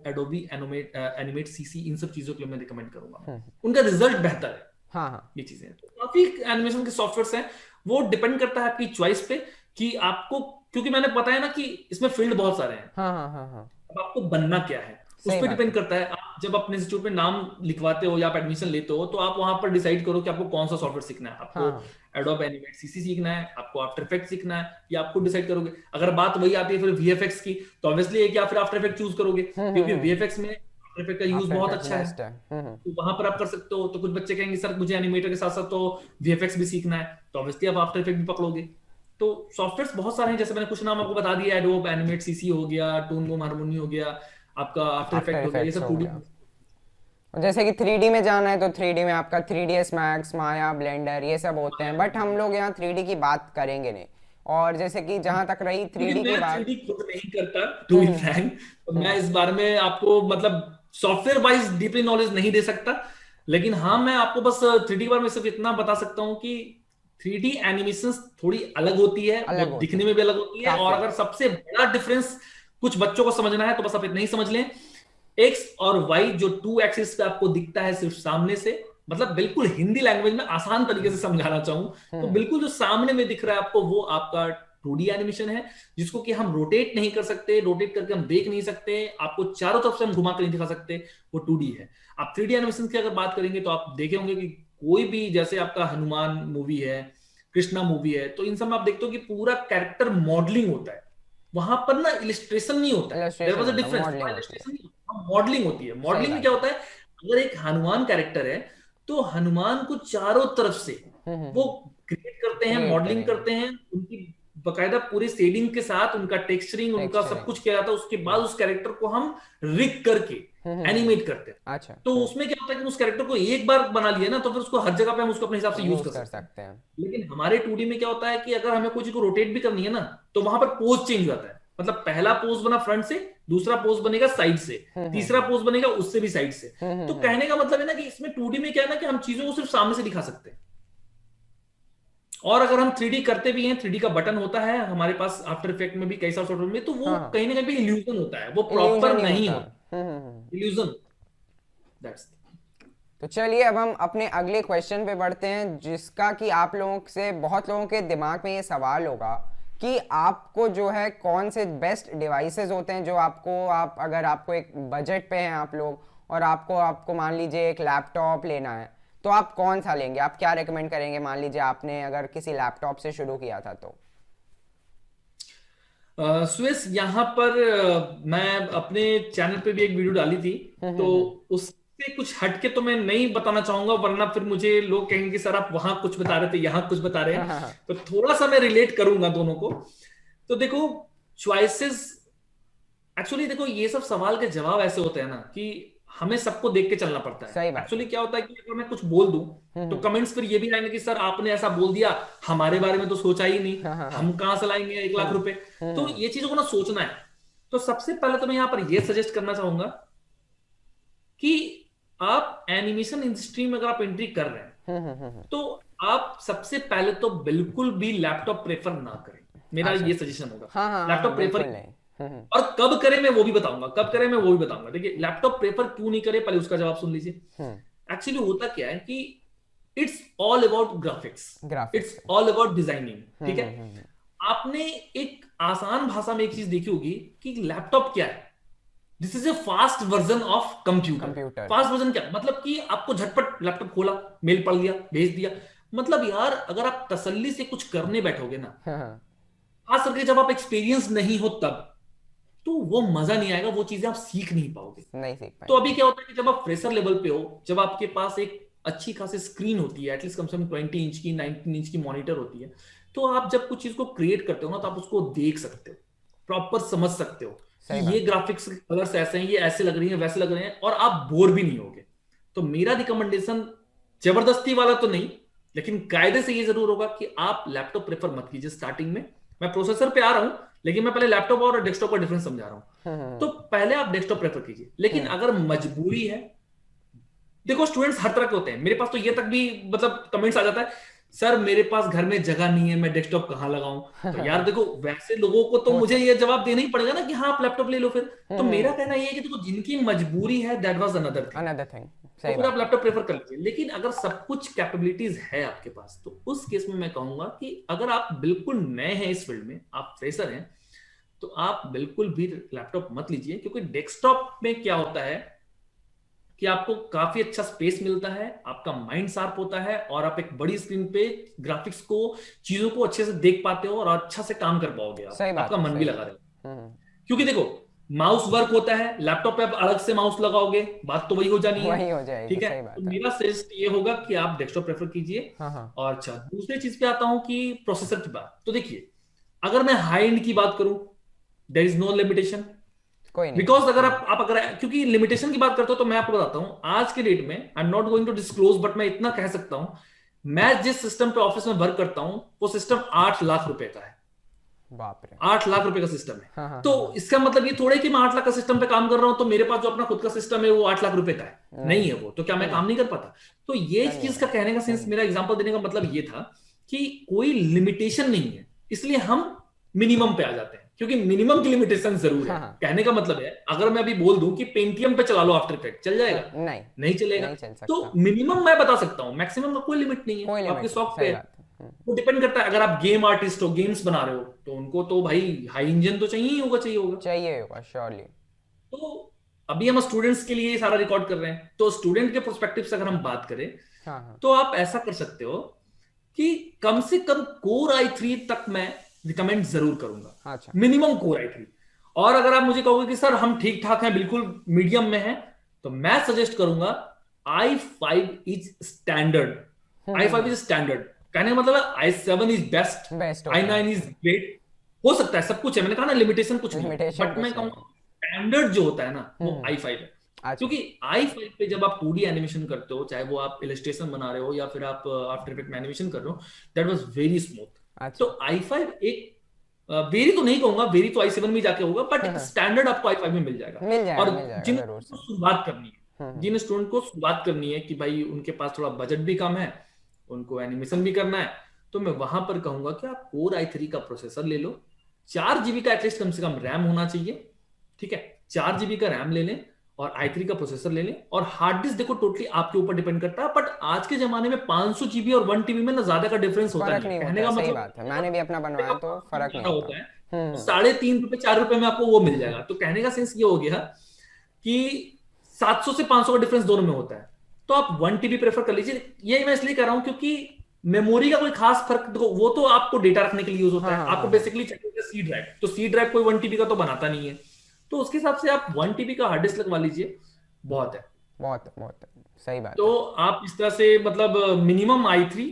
एडोबी एनिमेट सीसी, इन सब चीजों के लिए मैं रिकमेंड करूंगा। उनका रिजल्ट बेहतर है। हाँ हाँ ये चीजें तो काफी एनिमेशन के सॉफ्टवेयर हैं, वो डिपेंड करता है आपकी चॉइस पे, कि आपको, क्योंकि मैंने बताया ना कि इसमें फील्ड बहुत सारे हैं, हाँ हाँ हाँ हाँ, अब आपको बनना क्या है उस सही पर बात डिपेंड है। करता है। आप जब अपने इंस्टीट्यूट में नाम लिखवाते हो या आप एडमिशन लेते हो, तो आप वहां पर डिसाइड करो कि आपको कौन सा सॉफ्टवेयर सीखना है। हाँ आपको हाँ, एडोब एनिमेट सीसी सीखना है, आपको आफ्टर इफेक्ट सीखना है, या आपको डिसाइड करोगे। अगर बात वही आती है फिर वीएफएक्स की, तो ऑब्वियसली है कि आप फिर आफ्टर इफेक्ट चूज करोगे, क्योंकि वीएफएक्स में आफ्टर इफेक्ट का यूज आफ्टर बहुत इफेक्ट्स अच्छा है, बेस्ट है। तो वहां पर आप कर सकते हो। तो कुछ बच्चे कहेंगे सर मुझे एनिमेटर के साथ साथ तो वीएफएक्स भी सीखना है, तो ऑब्वियसली आप आफ्टर इफेक्ट भी पकड़ोगे। तो सॉफ्टवेयर बहुत सारे हैं, जैसे मैंने कुछ नाम आपको बता दिया, एडोब एनिमेट सीसी हो गया, टून बूम हार्मोनी हो गया, आपका आफ्टर आफ्टर इफेक्ट हो गया, ये इफेक्ट्स सब हो 2D। गया। और जैसे कि 3D में जाना है तो 3D में आपका 3ds मैक्स, माया, ब्लेंडर, ये सब होते हैं, बट हम लोग यहाँ 3D की बात करेंगे नहीं। और जैसे कि जहाँ तक रही क्योंकि 3D की मैं बात। 3D खुद नहीं करता, टू बी फ्रैंक, तो मैं इस बारे में आपको मतलब सॉफ्टवेयर वाइज डीपली नॉलेज नहीं दे सकता। लेकिन हाँ, मैं आपको बस 3D के बारे में सिर्फ इतना बता सकता हूँ कि 3D एनिमेशन थोड़ी अलग होती है, वो अलग होती दिखने है में भी अलग होती है। और काफी। अगर सबसे बड़ा डिफरेंस कुछ बच्चों को समझना है, तो बस आप इतना ही समझ लें, एक्स और वाई जो 2 एक्सिस पे आपको दिखता है सिर्फ सामने से, मतलब बिल्कुल हिंदी लैंग्वेज में आसान तरीके से समझाना चाहूं, तो बिल्कुल जो सामने में दिख रहा है आपको, वो आपका 2D एनिमेशन है, जिसको कि हम रोटेट नहीं कर सकते, रोटेट करके हम देख नहीं सकते, आपको चारों तरफ से हम घुमा कर नहीं दिखा सकते, वो 2D है। आप 3D एनिमेशन की अगर बात करेंगे, तो आप देखे होंगे कि कोई भी, जैसे आपका हनुमान मूवी है, कृष्णा मूवी है, तो इन सब में आप देखते हो कि पूरा कैरेक्टर मॉडलिंग होता है, वहां पर ना इलिस्ट्रेशन नहीं होता है। देयर इलस्ट्रेशन वाज अ होता है, डिफरेंस, मॉडलिंग वहां होती है। इलिस्ट्रेशन नहीं, मॉडलिंग होती है। सही मॉडलिंग में क्या बात है। होता है, अगर एक हनुमान कैरेक्टर है, तो हनुमान को चारों तरफ से वो क्रिएट करते हैं, क्रिएट मॉडलिंग करेंगे। करते हैं, उनकी बकायदा पूरी शेडिंग के साथ उनका टेक्सचरिंग, उनका सब टेक्सचरिंग। कुछ किया जाता है। उसके बाद उस कैरेक्टर को हम रिग करके एनिमेट करते हैं। अच्छा। तो उसमें क्या होता है कि उस कैरेक्टर को एक बार बना लिया ना, तो फिर उसको हर जगह पे हम उसको अपने हिसाब से यूज यूज कर कर सकते हैं। सकते हैं। लेकिन हमारे 2D में क्या होता है कि अगर हमें कोई चीज को रोटेट भी करनी है ना, तो वहां पर पोज चेंज हो जाता है। मतलब पहला पोज बना फ्रंट से, दूसरा पोज बनेगा साइड से, तीसरा पोज बनेगा उससे भी साइड से। तो कहने का मतलब है ना कि इसमें 2D में क्या है ना, कि हम चीजों को सिर्फ सामने से दिखा सकते हैं। और अगर हम 3D करते भी हैं, 3D का बटन होता है हमारे पास आफ्टर इफेक्ट में भी, कई सारे सॉफ्टवेयर में, तो वो हाँ हाँ, कहीं ना कहीं इल्यूजन होता है, वो इल्यूजन प्रॉपर ही नहीं होता होता, है। Illusion, that's. तो चलिए अब हम अपने अगले क्वेश्चन पे बढ़ते हैं, जिसका कि आप लोगों से बहुत लोगों के दिमाग में ये सवाल होगा कि आपको जो है कौन से बेस्ट डिवाइसेस होते हैं जो आपको, आप अगर आपको एक बजट पे हैं आप लोग और आपको आपको मान लीजिए एक लैपटॉप लेना है, तो आप कौन सा लेंगे? आप क्या रेकमेंड करेंगे? मान लीजिए आपने अगर किसी लैपटॉप से शुरू किया था तो। सुयस, यहाँ पर मैं अपने चैनल पे भी एक वीडियो डाली थी, तो उससे कुछ हटके तो मैं नहीं बताना चाहूंगा, वरना फिर मुझे लोग कहेंगे कि सर आप वहां कुछ बता रहे थे, यहाँ कुछ बता रहे हैं। तो थोड़ा सा मैं रिलेट करूंगा दोनों को। तो देखो, चॉइसेस, एक्चुअली देखो, ये सब सवाल के जवाब ऐसे होते हैं ना कि हमें सबको देख के चलना पड़ता है। सही बात एक्चुअली क्या होता है कि अगर मैं कुछ बोल दूं तो कमेंट्स फिर ये भी आएंगे कि सर आपने ऐसा बोल दिया, हमारे बारे में तो सोचा ही नहीं, हम कहां से लाएंगे 1 लाख रुपए। तो ये चीजों को ना सोचना है। तो सबसे पहले तो मैं यहां पर यह सजेस्ट करना चाहूंगा कि आप एनिमेशन इंडस्ट्री में अगर आप एंट्री कर रहे हैं तो आप सबसे पहले तो बिल्कुल भी लैपटॉप प्रेफर ना करें। मेरा ये सजेशन होगा। हाँ हाँ हाँ, लैपटॉप बिल्कुल प्रेफर, नहीं। और कब करें मैं वो भी बताऊंगा, कब करें मैं वो भी बताऊंगा। देखिए, लैपटॉप प्रेफर क्यों नहीं करें, पहले उसका जवाब सुन लीजिए। एक्चुअली होता क्या है कि it's all about graphics, it's all about designing. ठीक है, आपने एक आसान भाषा में एक चीज देखी होगी कि लैपटॉप क्या है। This is a fast version of computer. Fast version क्या मतलब कि आपको झटपट लैपटॉप खोला, मेल पढ़ लिया, भेज दिया। मतलब यार, अगर आप तसल्ली से कुछ करने बैठोगे ना, खास करके जब आप एक्सपीरियंस नहीं हो तब, तो वो मजा नहीं आएगा, वो चीजें आप सीख नहीं पाओगे। नहीं सीख पाएंगे। तो अभी क्या होता है कि जब आप फ्रेशर लेवल पे हो, जब आपके पास एक अच्छी खासी स्क्रीन होती है, एटलीस्ट कम से कम 20 इंच की, 19 इंच की मॉनिटर होती है, तो आप जब कुछ चीज को क्रिएट करते हो ना, तो आप उसको देख सकते हो, प्रॉपर समझ सकते हो कि ये ग्राफिक्स कलर्स ऐसे हैं, ये ऐसे लग रही हैं, वैसे लग रहे हैं, और आप बोर भी नहीं होगे। तो मेरा रिकमेंडेशन जबरदस्ती वाला तो नहीं, लेकिन कायदे से ये जरूर होगा कि आप लैपटॉप प्रेफर मत कीजिए स्टार्टिंग में। मैं प्रोसेसर पे आ रहा हूं, लेकिन मैं पहले लैपटॉप और डेस्कटॉप का डिफरेंस समझा रहा हूं। तो पहले आप डेस्कटॉप प्रेफर कीजिए, लेकिन अगर मजबूरी है, देखो स्टूडेंट्स हर तरह के होते हैं। मेरे पास तो ये तक भी मतलब कमेंट्स आ जाता है, सर मेरे पास घर में जगह नहीं है, मैं डेस्कटॉप कहां लगाऊं। तो यार देखो, वैसे लोगों को तो मुझे ये जवाब देना ही पड़ेगा ना कि हाँ आप लैपटॉप ले लो फिर। तो मेरा कहना ये है कि देखो, जिनकी मजबूरी है, दैट वाज अनदर थिंग, तो फिर आप लैपटॉप प्रेफर कर लीजिए। लेकिन अगर सब कुछ कैपेबिलिटीज है आपके पास, तो उस केस में मैं कहूंगा कि अगर आप बिल्कुल नए हैं इस फील्ड में, आप फ्रेशर हैं, तो आप बिल्कुल भी लैपटॉप मत लीजिए। क्योंकि डेस्कटॉप में क्या होता है कि आपको काफी अच्छा स्पेस मिलता है, आपका माइंड शार्प होता है, और आप एक बड़ी स्क्रीन पे ग्राफिक्स को, चीजों को अच्छे से देख पाते हो, और अच्छा से काम कर पाओगे आप, आपका मन भी लगा रहेगा। क्योंकि देखो, माउस वर्क होता है, लैपटॉप पे आप अलग से माउस लगाओगे, बात तो वही हो जानी है, वही हो जाएगी। ठीक है। तो मेरा सजेस्ट ये होगा कि आप डेस्कटॉप प्रेफर कीजिए। और अच्छा, दूसरी चीज पे आता हूं कि प्रोसेसर की बात। तो देखिए, अगर मैं हाई एंड की बात करूं, there is no limitation, because अगर आप अगर, क्योंकि लिमिटेशन की बात करते हो, तो मैं आपको बताता हूं आज के डेट में, I am not going to disclose, but मैं इतना कह सकता हूं, मैं जिस सिस्टम पे ऑफिस में वर्क करता हूं, वो सिस्टम 8 लाख रुपए का है। बाप रे, 8 लाख रुपए का सिस्टम है। तो इसका मतलब ये थोड़े कि मैं 8 लाख का सिस्टम पे काम कर रहा हूं, तो मेरे पास जो अपना खुद का सिस्टम है वो 8 लाख रुपए का है, नहीं है वो, तो क्या मैं काम नहीं कर पाता? तो ये चीज का कहने का सेंस, मेरा एग्जांपल देने का मतलब ये था कि कोई लिमिटेशन नहीं है, इसलिए हम मिनिमम पे आ जाते हैं, क्योंकि मिनिमम की लिमिटेशन जरूर है। कहने का मतलब है, अगर मैं अभी बोल दूं कि पेंटियम पे चला लो आफ्टर इफेक्ट, चल जाएगा? नहीं चलेगा। तो मिनिमम मैं बता सकता हूं, मैक्सिमम का कोई लिमिट नहीं है, आपके शौक पे है। वो डिपेंड करता है, अगर आप गेम आर्टिस्ट हो, गेम्स बना रहे हो, तो उनको तो भाई हाई इंजन तो चाहिए होगा श्योरली। तो अभी हम स्टूडेंट्स के लिए सारा रिकॉर्ड कर रहे हैं, तो स्टूडेंट के पर्सपेक्टिव से अगर हम बात करें, तो आप ऐसा कर सकते हो कि कम से कम कोर i3 तक मैं रिकमेंड जरूर करूंगा, मिनिमम कोर i3। और अगर आप मुझे कहोगे कि सर हम ठीक ठाक हैं, बिल्कुल मीडियम में हैं, तो मैं सजेस्ट करूंगा i5 is standard. i5 is standard, कहने का मतलब है i7 is best, i9 is great. हो सकता है सब कुछ है, मैंने कहा ना लिमिटेशन कुछ नहीं, बट मैं कहूंगा स्टैंडर्ड जो होता है ना, वो i5 है। क्योंकि i5 पे जब आप 2D एनिमेशन करते हो, चाहे वो आप इलस्ट्रेशन बना रहे हो या फिर आप आफ्टर इफेक्ट में एनिमेशन कर रहे हो, दैट वाज वेरी स्मूथ। तो i5 एक वेरी तो नहीं कहूंगा, वेरी तो i7 में जाके होगा, बट स्टैंडर्ड आपको i5 में मिल जाएगा। और जिन शुरुआत करनी है, जिन स्टूडेंट को शुरुआत करनी है कि भाई उनके पास थोड़ा बजट भी कम है, उनको एनिमेशन भी करना है, तो मैं वहां पर कहूंगा कि आप कोर i3 का प्रोसेसर ले लो। 4 GB का एटलीस्ट कम से कम रैम होना चाहिए, ठीक है, 4 GB का रैम ले लें, और i3 का प्रोसेसर ले लें। और हार्ड डिस्क देखो टोटली आपके ऊपर डिपेंड करता है, बट आज के जमाने में 500 जीबी और 1 टीबी में ना ज्यादा का डिफरेंस होता फर्क नहीं है, नहीं कहने होता, का सही मतलब बात है, मैंने भी अपना बनवाया तो फर्क नहीं ज्यादा होता। होता है। तो हम्म। 3.5 रुपए 4 रुपए में आपको वो मिल जाएगा। तो कहने का सेंस ये हो गया कि 700 से 500 का डिफरेंस दोनों में होता है। तो आप 1 टीबी प्रेफर कर लीजिए। ये मैं इसलिए कर रहा हूं क्योंकि मेमोरी का कोई खास फर्क देखो, वो तो आपको डेटा रखने के लिए यूज होता हाँ है, हाँ आपको हाँ हाँ। बेसिकली चाहिए सी ड्राइव। तो सी ड्राइव कोई 1 टीबी का तो बनाता नहीं है, तो उसके हिसाब से आप 1 टीबी का हार्ड डिस्क लगवा लीजिए, बहुत है। बहुत सही बात है। तो आप इस तरह से मतलब मिनिमम i3,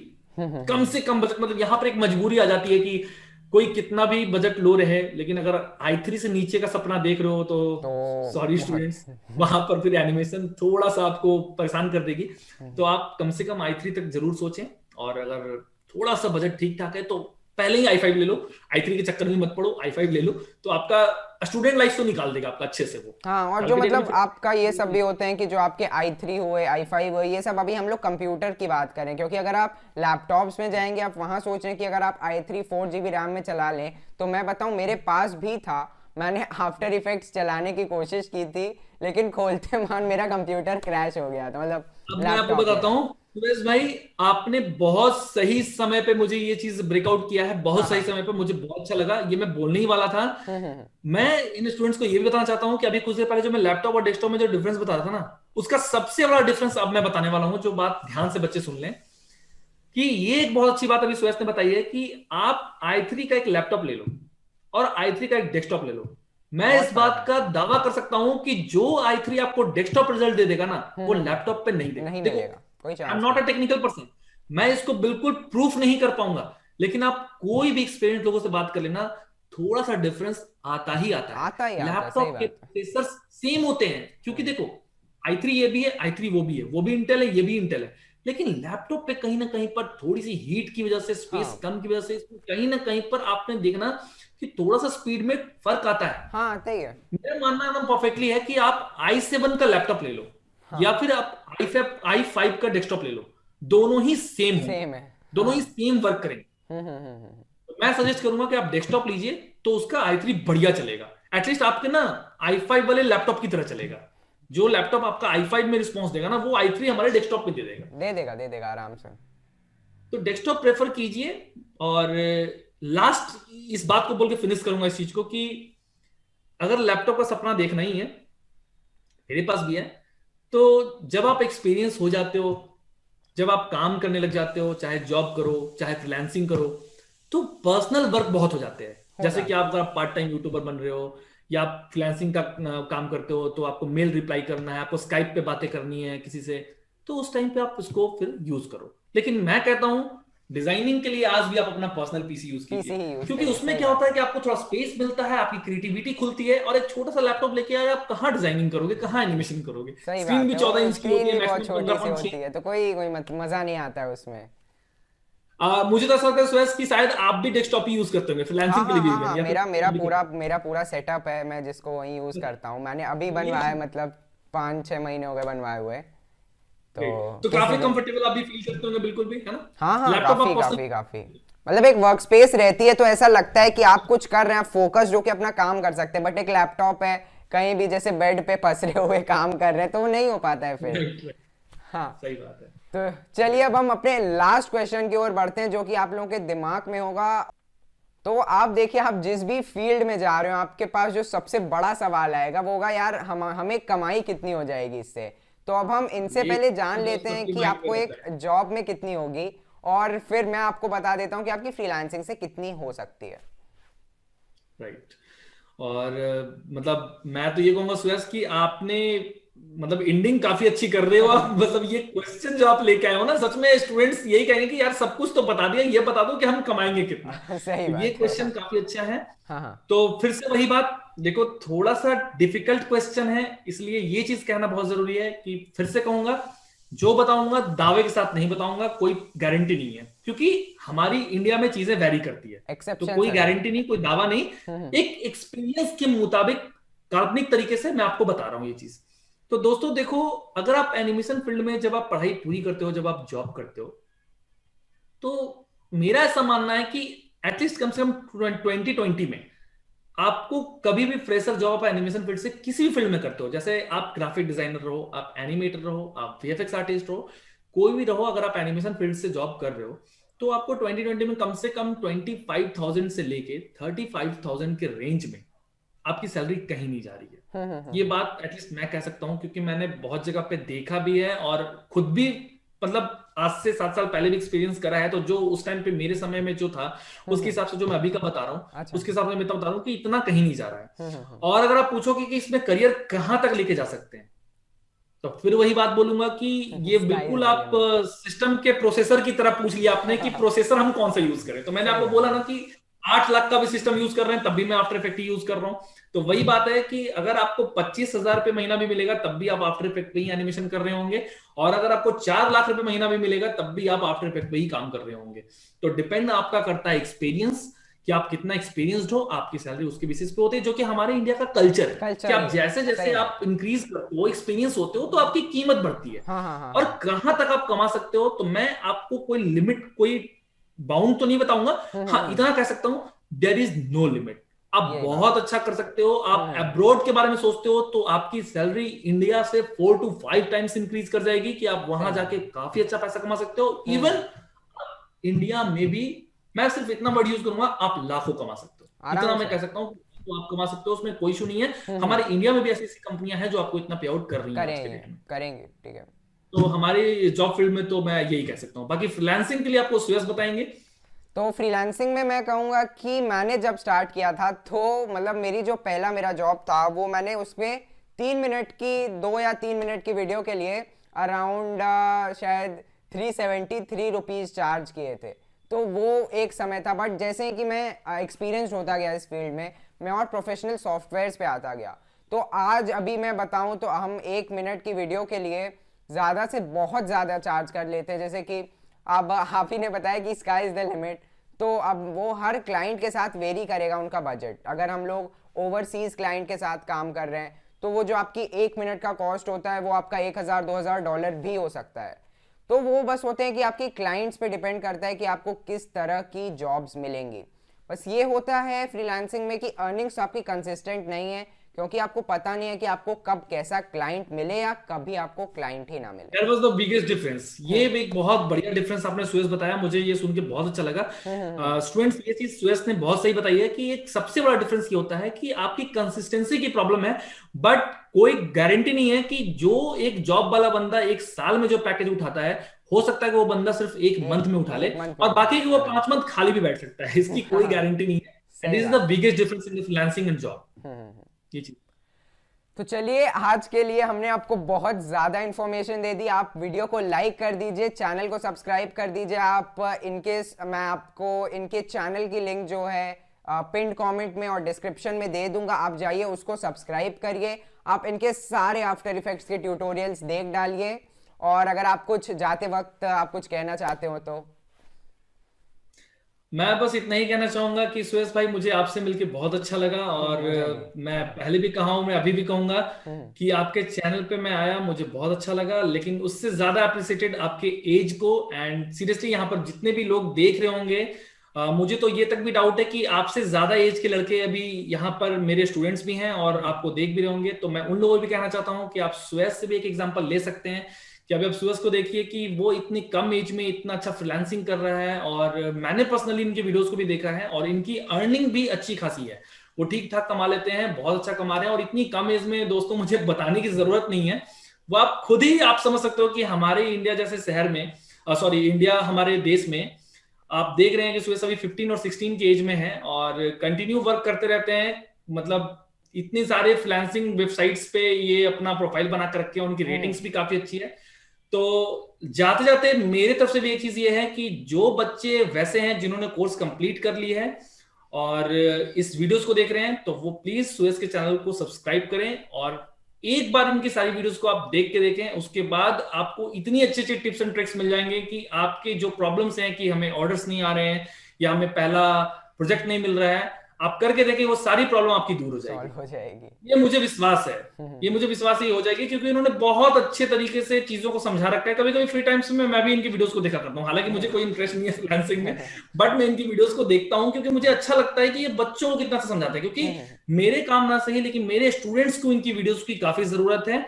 कम से कम बजट, मतलब यहां पर एक मजबूरी आ जाती है कि कोई कितना भी बजट लो रहे, लेकिन अगर i3 से नीचे का सपना देख रहे हो तो तो सॉरी बहुत स्टूडेंट्स, वहां पर फिर एनिमेशन थोड़ा सा आपको परेशान कर देगी। तो आप कम से कम i3 तक जरूर सोचें। और अगर थोड़ा सा बजट ठीक ठाक है तो पहले ही i5 ले लो, i3 के चक्कर में मत पड़ो, i5 ले लो। तो आपका स्टूडेंट लाइफ तो निकाल देगा आपका अच्छे से वो। हाँ, और कल जो की डेट में मतलब आपका ये सब भी होते हैं कि जो आपके i3 हुए, i5 हुए, ये सब अभी हम लोग कंप्यूटर की बात करें, क्योंकि अगर आप लैपटॉप्स में जाएंगे, आप वहाँ सोच रहे हैं कि अगर आप i3 4 GB रैम में चला लें, तो मैं बताऊँ मेरे पास भी था। मैंने आफ्टर इफेक्ट्स चलाने की कोशिश की थी, लेकिन खोलते मान मेरा कंप्यूटर क्रैश हो गया था, मतलब अब मैं आपको लैपटॉप बताता मेरा। हूँ सुरेश भाई, आपने बहुत सही समय पे मुझे ये चीज ब्रेकआउट किया है, बहुत हाँ सही हाँ। समय पे, मुझे बहुत अच्छा लगा, ये मैं बोलने ही वाला था। हम्म। मैं इन स्टूडेंट्स को ये भी बताना चाहता हूँ कि अभी कुछ देर पहले जो मैं लैपटॉप और डेस्कटॉप में जो डिफरेंस बता रहा था ना, उसका सबसे बड़ा डिफरेंस अब मैं बताने वाला हूँ, जो बात ध्यान से बच्चे सुन लें। कि ये एक बहुत अच्छी बात अभी सुरेश ने बताई है कि आप i3 का एक लैपटॉप ले लो और i3 का एक डेस्कटॉप ले लो। मैं बहुत इस फर्क बात है। का दावा कर सकता हूं कि जो i3 आपको डेस्कटॉप रिजल्ट दे देगा ना, वो लैपटॉप पे नहीं देगा। नहीं देखो, मिलेगा, कोई आई एम चांस नॉट नहीं। अ टेक्निकल पर्सन, मैं इसको बिल्कुल प्रूफ नहीं कर पाऊंगा, लेकिन आप कोई भी एक्सपीरियंस लोगों से बात कर लेना, थोड़ा सा डिफरेंस आता ही आता है। आता ही आता है, सही लैपटॉप के बात है। प्रोसेसर सेम होते हैं, क्योंकि देखो i3 ये भी है, i3 वो भी है, वो भी इंटेल है, ये भी इंटेल है, लेकिन लैपटॉप पे कहीं ना कहीं पर थोड़ी सी हीट की वजह से, स्पेस हाँ कम की वजह से, कहीं ना कहीं पर आपने देखना कि थोड़ा सा स्पीड में फर्क आता है। हाँ, आता ही है। मेरा मानना एकदम परफेक्टली है कि आप i7 का लैपटॉप ले लो या हाँ, फिर आप i5 का डेस्कटॉप ले लो, दोनों ही सेम होंगे, सेम है। दोनों ही हाँ। सेम वर्क करेंगे। तो मैं सजेस्ट करूंगा कि आप डेस्कटॉप लीजिए, तो उसका i3 बढ़िया चलेगा, एटलीस्ट आपके ना i5 वाले लैपटॉप की तरह चलेगा। जो लैपटॉप आपका i5 में रिस्पॉन्स देगा ना, वो i3 हमारे डेस्कटॉप पे दे देगा। दे देगा आराम से। तो डेस्कटॉप प्रेफर कीजिए। और लास्ट इस बात को बोल के फिनिश करूंगा इस चीज को कि अगर लैपटॉप का सपना देखना ही है, मेरे पास भी है, तो जब आप एक्सपीरियंस हो जाते हो, जब आप काम करने लग जाते हो, चाहे जॉब करो चाहे फ्रीलांसिंग करो, तो पर्सनल वर्क बहुत हो जाते हैं। हो जैसे कि जाते आप हैं। अगर पार्ट टाइम यूट्यूबर बन रहे हो या आप फ्रीलांसिंग का काम करते हो, तो आपको मेल रिप्लाई करना है, आपको स्काइप पे बातें करनी है किसी से, तो उस टाइम पे आप उसको फिर यूज करो। लेकिन मैं कहता हूं डिजाइनिंग के लिए आज भी आप अपना पर्सनल पीसी यूज पीसी कीजिए, ही यूज क्योंकि करिए, उसमें सही क्या बात होता है है। कि आपको थोड़ा स्पेस मिलता है, आपकी क्रिएटिविटी खुलती है। और एक छोटा सा लैपटॉप लेके आए, आप कहाँ डिजाइनिंग करोगे, कहाँ एनिमेशन करोगे? सही स्क्रीन बात भी है, 14 वो इंच की होती स्क्रीन है, भी बहुत मैक्सिमम छोटी सी 15.6। होती है, तो कोई मजा नहीं आता है उसमें। मुझे तो ऐसा लगता है सुरेश कि शायद आप भी डेस्कटॉप ही यूज करते होंगे हाँ फ्रीलांसिंग के हाँ लिए भी हाँ इवन, हाँ, या फिर मेरा पूरा सेटअप है, मैं जिसको वही यूज करता हूँ। मैंने अभी बनवाया है, ग्रेट। मतलब 5-6 महीने हो गए बनवाए हुए। तो तो किसी काफी दिन। कंफर्टेबल आप भी फील करते होंगे, बिल्कुल भी, है ना? हाँ हाँ, लैपटॉप काफी आप काफी पर्सनल। काफी। मतलब एक वर्क स्पेस रहती है, तो ऐसा लगता है कि आप कुछ कर रहे हैं, फोकस जो कि अपना काम कर सकते हैं। बट एक लैपटॉप है, कहीं भी जैसे बेड पे पसरे हुए काम कर रहे हैं, तो वो नहीं हो पाता है फिर। हाँ। सही बात है। तो चलिए अब हम अपने लास्ट क्वेश्चन की ओर बढ़ते हैं, जो कि आप लोगों के दिमाग में होगा। तो आप देखिए, आप जिस भी फील्ड में जा रहे हो, आपके पास जो सबसे बड़ा सवाल आएगा वो होगा, यार हमें कमाई कितनी हो जाएगी इससे। तो अब हम इनसे ये पहले जान लेते दोस्तों हैं की कि माइंड में आपको रहता एक है। जॉब में कितनी होगी, और फिर मैं आपको बता देता हूँ कि आपकी फ्रीलांसिंग से कितनी हो सकती है। राइट। और मतलब मैं तो ये कहूंगा सुयस कि आपने मतलब एंडिंग काफी अच्छी कर रहे हो आप। मतलब ये क्वेश्चन जो आप लेके आए हो ना, सच में स्टूडेंट्स यही कहेंगे कि यार सब कुछ तो बता दिया, ये बता दो कि हम कमाएंगे कितना। सही तो ये बात है। क्वेश्चन काफी अच्छा है। हाँ हाँ। तो फिर से वही बात, देखो थोड़ा सा डिफिकल्ट क्वेश्चन है, इसलिए ये चीज कहना बहुत जरूरी है कि फिर से कहूंगा, जो बताऊंगा दावे के साथ नहीं बताऊंगा, कोई गारंटी नहीं है, क्योंकि हमारी इंडिया में चीजें वैरी करती है। तो एक्सेप्शन कोई है सब। गारंटी नहीं, कोई दावा नहीं, एक एक्सपीरियंस के मुताबिक काल्पनिक तरीके से मैं आपको बता रहा हूं ये चीज। तो दोस्तों देखो, अगर आप एनिमेशन फील्ड में जब आप पढ़ाई पूरी करते हो, जब आप जॉब करते हो, तो मेरा ऐसा मानना है कि एटलीस्ट कम से कम 2020 में आपको कभी भी फ्रेशर जॉब आप एनिमेशन फील्ड से किसी भी फील्ड में करते हो, जैसे आप ग्राफिक डिजाइनर रहो, आप एनिमेटर रहो, आप वीएफएक्स आर्टिस्ट रहो, कोई भी रहो, अगर आप एनिमेशन फील्ड से जॉब कर रहे हो तो आपको 2020 में कम से कम 25,000 से लेके 35,000 के रेंज में आपकी सैलरी कहीं नहीं जा रही है। ये बात एटलीस्ट मैं कह सकता हूं, क्योंकि मैंने बहुत जगह पे देखा भी है और खुद भी मतलब आज से 7 साल पहले भी एक्सपीरियंस करा है। तो जो उस टाइम पे मेरे समय में जो था उसके हिसाब से जो मैं अभी का बता रहा हूँ, अच्छा। उसके हिसाब से मैं तो बता रहा हूँ कि इतना कहीं नहीं जा रहा है। और अगर आप पूछोगे कि इसमें करियर कहां तक लेके जा सकते हैं, तो फिर वही बात बोलूंगा कि ये स्काई इज बिल्कुल द आप लिमिट। सिस्टम के प्रोसेसर की तरह पूछ लिया आपने कि प्रोसेसर हम कौन सा यूज करें। तो मैंने सही आपको है। बोला ना कि 8 लाख का भी सिस्टम यूज कर रहे हैं तब भी मैं आफ्टर इफेक्ट ही यूज कर रहा हूं। तो वही बात है कि अगर आपको 25,000 रुपये महीना भी मिलेगा तब भी आप आफ्टर इफेक्ट पे ही एनिमेशन कर रहे होंगे, और अगर आपको 4 लाख रुपए महीना भी मिलेगा तब भी आप आफ्टर इफेक्ट पे ही काम कर रहे होंगे। तो डिपेंड आपका करता है एक्सपीरियंस, कि आप कितना एक्सपीरियंस्ड हो, आपकी सैलरी उसके बेसिस पे होती है, जो कि हमारे इंडिया का कल्चर है कि कल्चर आप ही है। जैसे जैसे सही बात। आप इंक्रीज करते हो, एक्सपीरियंस होते हो, तो आपकी कीमत बढ़ती है। हाँ हाँ हाँ और हाँ। कहां तक आप कमा सकते हो, तो मैं आपको कोई लिमिट, कोई बाउंड तो नहीं बताऊंगा। हाँ, हम्म। इतना कह सकता हूं, देयर इज नो लिमिट। आप यही बात। बहुत अच्छा कर सकते हो। आप हम्म। अब्रॉड के बारे में सोचते हो तो आपकी सैलरी इंडिया से 4 to 5 टाइम्स इंक्रीज कर जाएगी, कि आप वहां सही जाके बात। काफी अच्छा पैसा कमा सकते हो। हम्म। इवन इंडिया में भी, मैं सिर्फ इतना वर्ड यूज करूंगा, आप लाखों कमा सकते हो, इतना आराम मैं से। कह सकता हूँ। तो आप कमा सकते हो, उसमें कोई इशू नहीं है। हम्म। हमारे इंडिया में भी ऐसी ऐसी कंपनियां हैं जो आपको इतना पे आउट कर रही हैं आज के करेंगे डेट में। करेंगे, ठीक है। तो हमारी जॉब फील्ड में तो मैं यही कह सकता हूँ। बाकी फ्रीलांसिंग के लिए आपको सुयस बताएंगे। तो फ्रीलांसिंग में मैं कहूँगा कि मैंने जब स्टार्ट किया था तो मतलब मेरी जो पहला मेरा जॉब था वो मैंने उसमें 3 मिनट की, 2 या 3 मिनट की वीडियो के लिए अराउंड शायद 373 रुपीज़ चार्ज किए थे। तो वो एक समय था, बट जैसे ही कि मैं एक्सपीरियंस होता गया इस फील्ड में, मैं और प्रोफेशनल सॉफ्टवेयर्स पे आता गया, तो आज अभी मैं बताऊं तो हम 1 मिनट की वीडियो के लिए ज़्यादा से बहुत ज़्यादा चार्ज कर लेते हैं। जैसे कि अब आप ही ने बताया कि स्काई इज़ द लिमिट, तो अब वो हर क्लाइंट के साथ वेरी करेगा उनका बजट। अगर हम लोग ओवरसीज़ क्लाइंट के साथ काम कर रहे हैं तो वो जो आपकी 1 मिनट का कॉस्ट होता है वो आपका 1,000-2,000 डॉलर भी हो सकता है। तो वो बस होते हैं कि आपकी क्लाइंट्स पे डिपेंड करता है कि आपको किस तरह की जॉब्स मिलेंगी। बस ये होता है फ्रीलांसिंग में कि अर्निंग्स आपकी कंसिस्टेंट नहीं है, क्योंकि आपको पता नहीं है कि आपको कब कैसा क्लाइंट मिले या कभी आपको क्लाइंट ही ना मिले। That was the biggest difference. ये भी एक बहुत बढ़िया डिफरेंस आपने सुयस बताया, मुझे ये सुन के बहुत अच्छा लगा। स्टूडेंट्स, ये चीज सुयस ने बहुत सही बताई है कि एक सबसे बड़ा डिफरेंस ये होता है कि आपकी कंसिस्टेंसी की प्रॉब्लम है। बट कोई गारंटी नहीं है कि जो एक जॉब वाला बंदा 1 साल में जो पैकेज उठाता है, हो सकता है कि वो बंदा सिर्फ 1 मंथ में उठा ले, एक मंथ में और उठा बाकी ले। कि वो 5 मंथ खाली भी बैठ सकता है। इसकी कोई हाँ, गारंटी नहीं है। एंड सही दिस इज द बात। Biggest difference in freelancing and job, ये चीज। तो चलिए, आज के लिए हमने आपको बहुत ज़्यादा इन्फॉर्मेशन दे दी। आप वीडियो को लाइक कर दीजिए, चैनल को सब्सक्राइब कर दीजिए। आप इनकेस मैं आपको इनके चैनल की लिंक जो है पिन कमेंट में और डिस्क्रिप्शन में दे दूंगा, आप जाइए उसको सब्सक्राइब करिए। आप इनके सारे आफ्टर इफेक्ट्स के ट्यूटोरियल्स देख डालिए। और अगर आप कुछ जाते वक्त आप कुछ कहना चाहते हो तो। मैं बस इतना ही कहना चाहूंगा कि सुरेश भाई, मुझे आपसे मिलके बहुत अच्छा लगा। और मुझे भी। मैं पहले भी कहा हूं, मैं अभी भी कहूंगा कि आपके चैनल पे मैं आया, मुझे बहुत अच्छा लगा। लेकिन उससे ज्यादा अप्रिसिएटेड आपके एज को, एंड सीरियसली यहाँ पर जितने भी लोग देख रहे होंगे, मुझे तो ये तक भी डाउट है कि आपसे ज्यादा एज के लड़के अभी यहाँ पर मेरे स्टूडेंट्स भी हैं और आपको देख भी रहे होंगे। तो मैं उन लोगों को भी कहना चाहता हूँ कि आप सुरेश से भी एक एग्जाम्पल ले सकते हैं। कि अभी आप सुरेश को देखिए कि वो इतनी कम एज में इतना अच्छा फ्रीलांसिंग कर रहा है, और मैंने पर्सनली इनके वीडियोस को भी देखा है, और इनकी अर्निंग भी अच्छी खासी है। वो ठीक ठाक कमा लेते हैं, बहुत अच्छा कमा रहे हैं, और इतनी कम एज में दोस्तों मुझे बताने की जरूरत नहीं है। वो आप खुद ही आप समझ सकते हो कि हमारे इंडिया जैसे शहर में, सॉरी इंडिया हमारे देश में, आप देख रहे हैं कि सुरेश अभी 15 और 16 की एज में है और कंटिन्यू वर्क करते रहते हैं। मतलब इतने सारे फ्रीलांसिंग वेबसाइट्स पे ये अपना प्रोफाइल बना कर रखे हैं, उनकी रेटिंग्स भी काफी अच्छी है। तो जाते जाते मेरी तरफ से भी एक चीज ये है कि जो बच्चे वैसे हैं जिन्होंने कोर्स कंप्लीट कर ली है और इस वीडियोस को देख रहे हैं, तो वो प्लीज सुरेश के चैनल को सब्सक्राइब करें और एक बार इनकी सारी वीडियोस को आप देख के देखें। उसके बाद आपको इतनी अच्छी अच्छी टिप्स एंड ट्रिक्स मिल जाएंगे कि आपके जो प्रॉब्लम्स हैं कि हमें ऑर्डर्स नहीं आ रहे हैं या हमें पहला प्रोजेक्ट नहीं मिल रहा है, आप करके देखें, वो सारी प्रॉब्लम आपकी दूर हो जाएगी। सॉल्व हो जाएगी। ये मुझे विश्वास है, ये मुझे विश्वास ये हो जाएगी, क्योंकि इन्होंने बहुत अच्छे तरीके से चीजों को समझा रखा है। कभी कभी फ्री टाइम्स में मैं भी इनकी वीडियोस को देखा करता हूँ, हालांकि मुझे कोई इंटरेस्ट नहीं है फ्रीलांसिंग में, बट मैं इनकी वीडियोस को देखता हूँ क्योंकि मुझे अच्छा लगता है कि ये बच्चों को कितना समझाते हैं। क्योंकि मेरे काम ना सही, लेकिन मेरे स्टूडेंट्स को इनकी वीडियोस की काफी जरूरत है।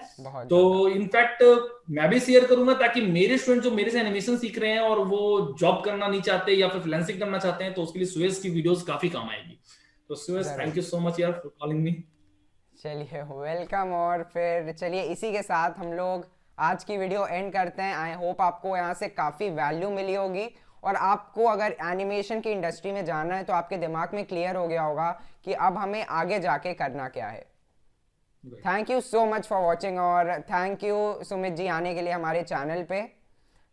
तो इनफैक्ट मैं भी शेयर करूंगा, ताकि मेरे स्टूडेंट जो मेरे से एनिमेशन सीख रहे हैं और वो जॉब करना नहीं चाहते या फिर फ्रीलांसिंग करना चाहते हैं, तो उसके लिए सुयश की वीडियोस काफी काम आएगी। तो सुयश, थैंक यू सो मच यार फॉर कॉलिंग मी। चलिए वेलकम। और फिर चलिए इसी के साथ हम लोग आज की वीडियो एंड करते हैं। आई होप आपको यहाँ से काफ़ी वैल्यू मिली होगी, और आपको अगर एनिमेशन की इंडस्ट्री में जाना है तो आपके दिमाग में क्लियर हो गया होगा कि अब हमें आगे जाके करना क्या है। Thank you so much for watching, और थैंक यू सुमित जी आने के लिए हमारे चैनल पे।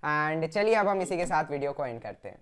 एंड चलिए अब हम इसी के साथ वीडियो को एंड करते हैं।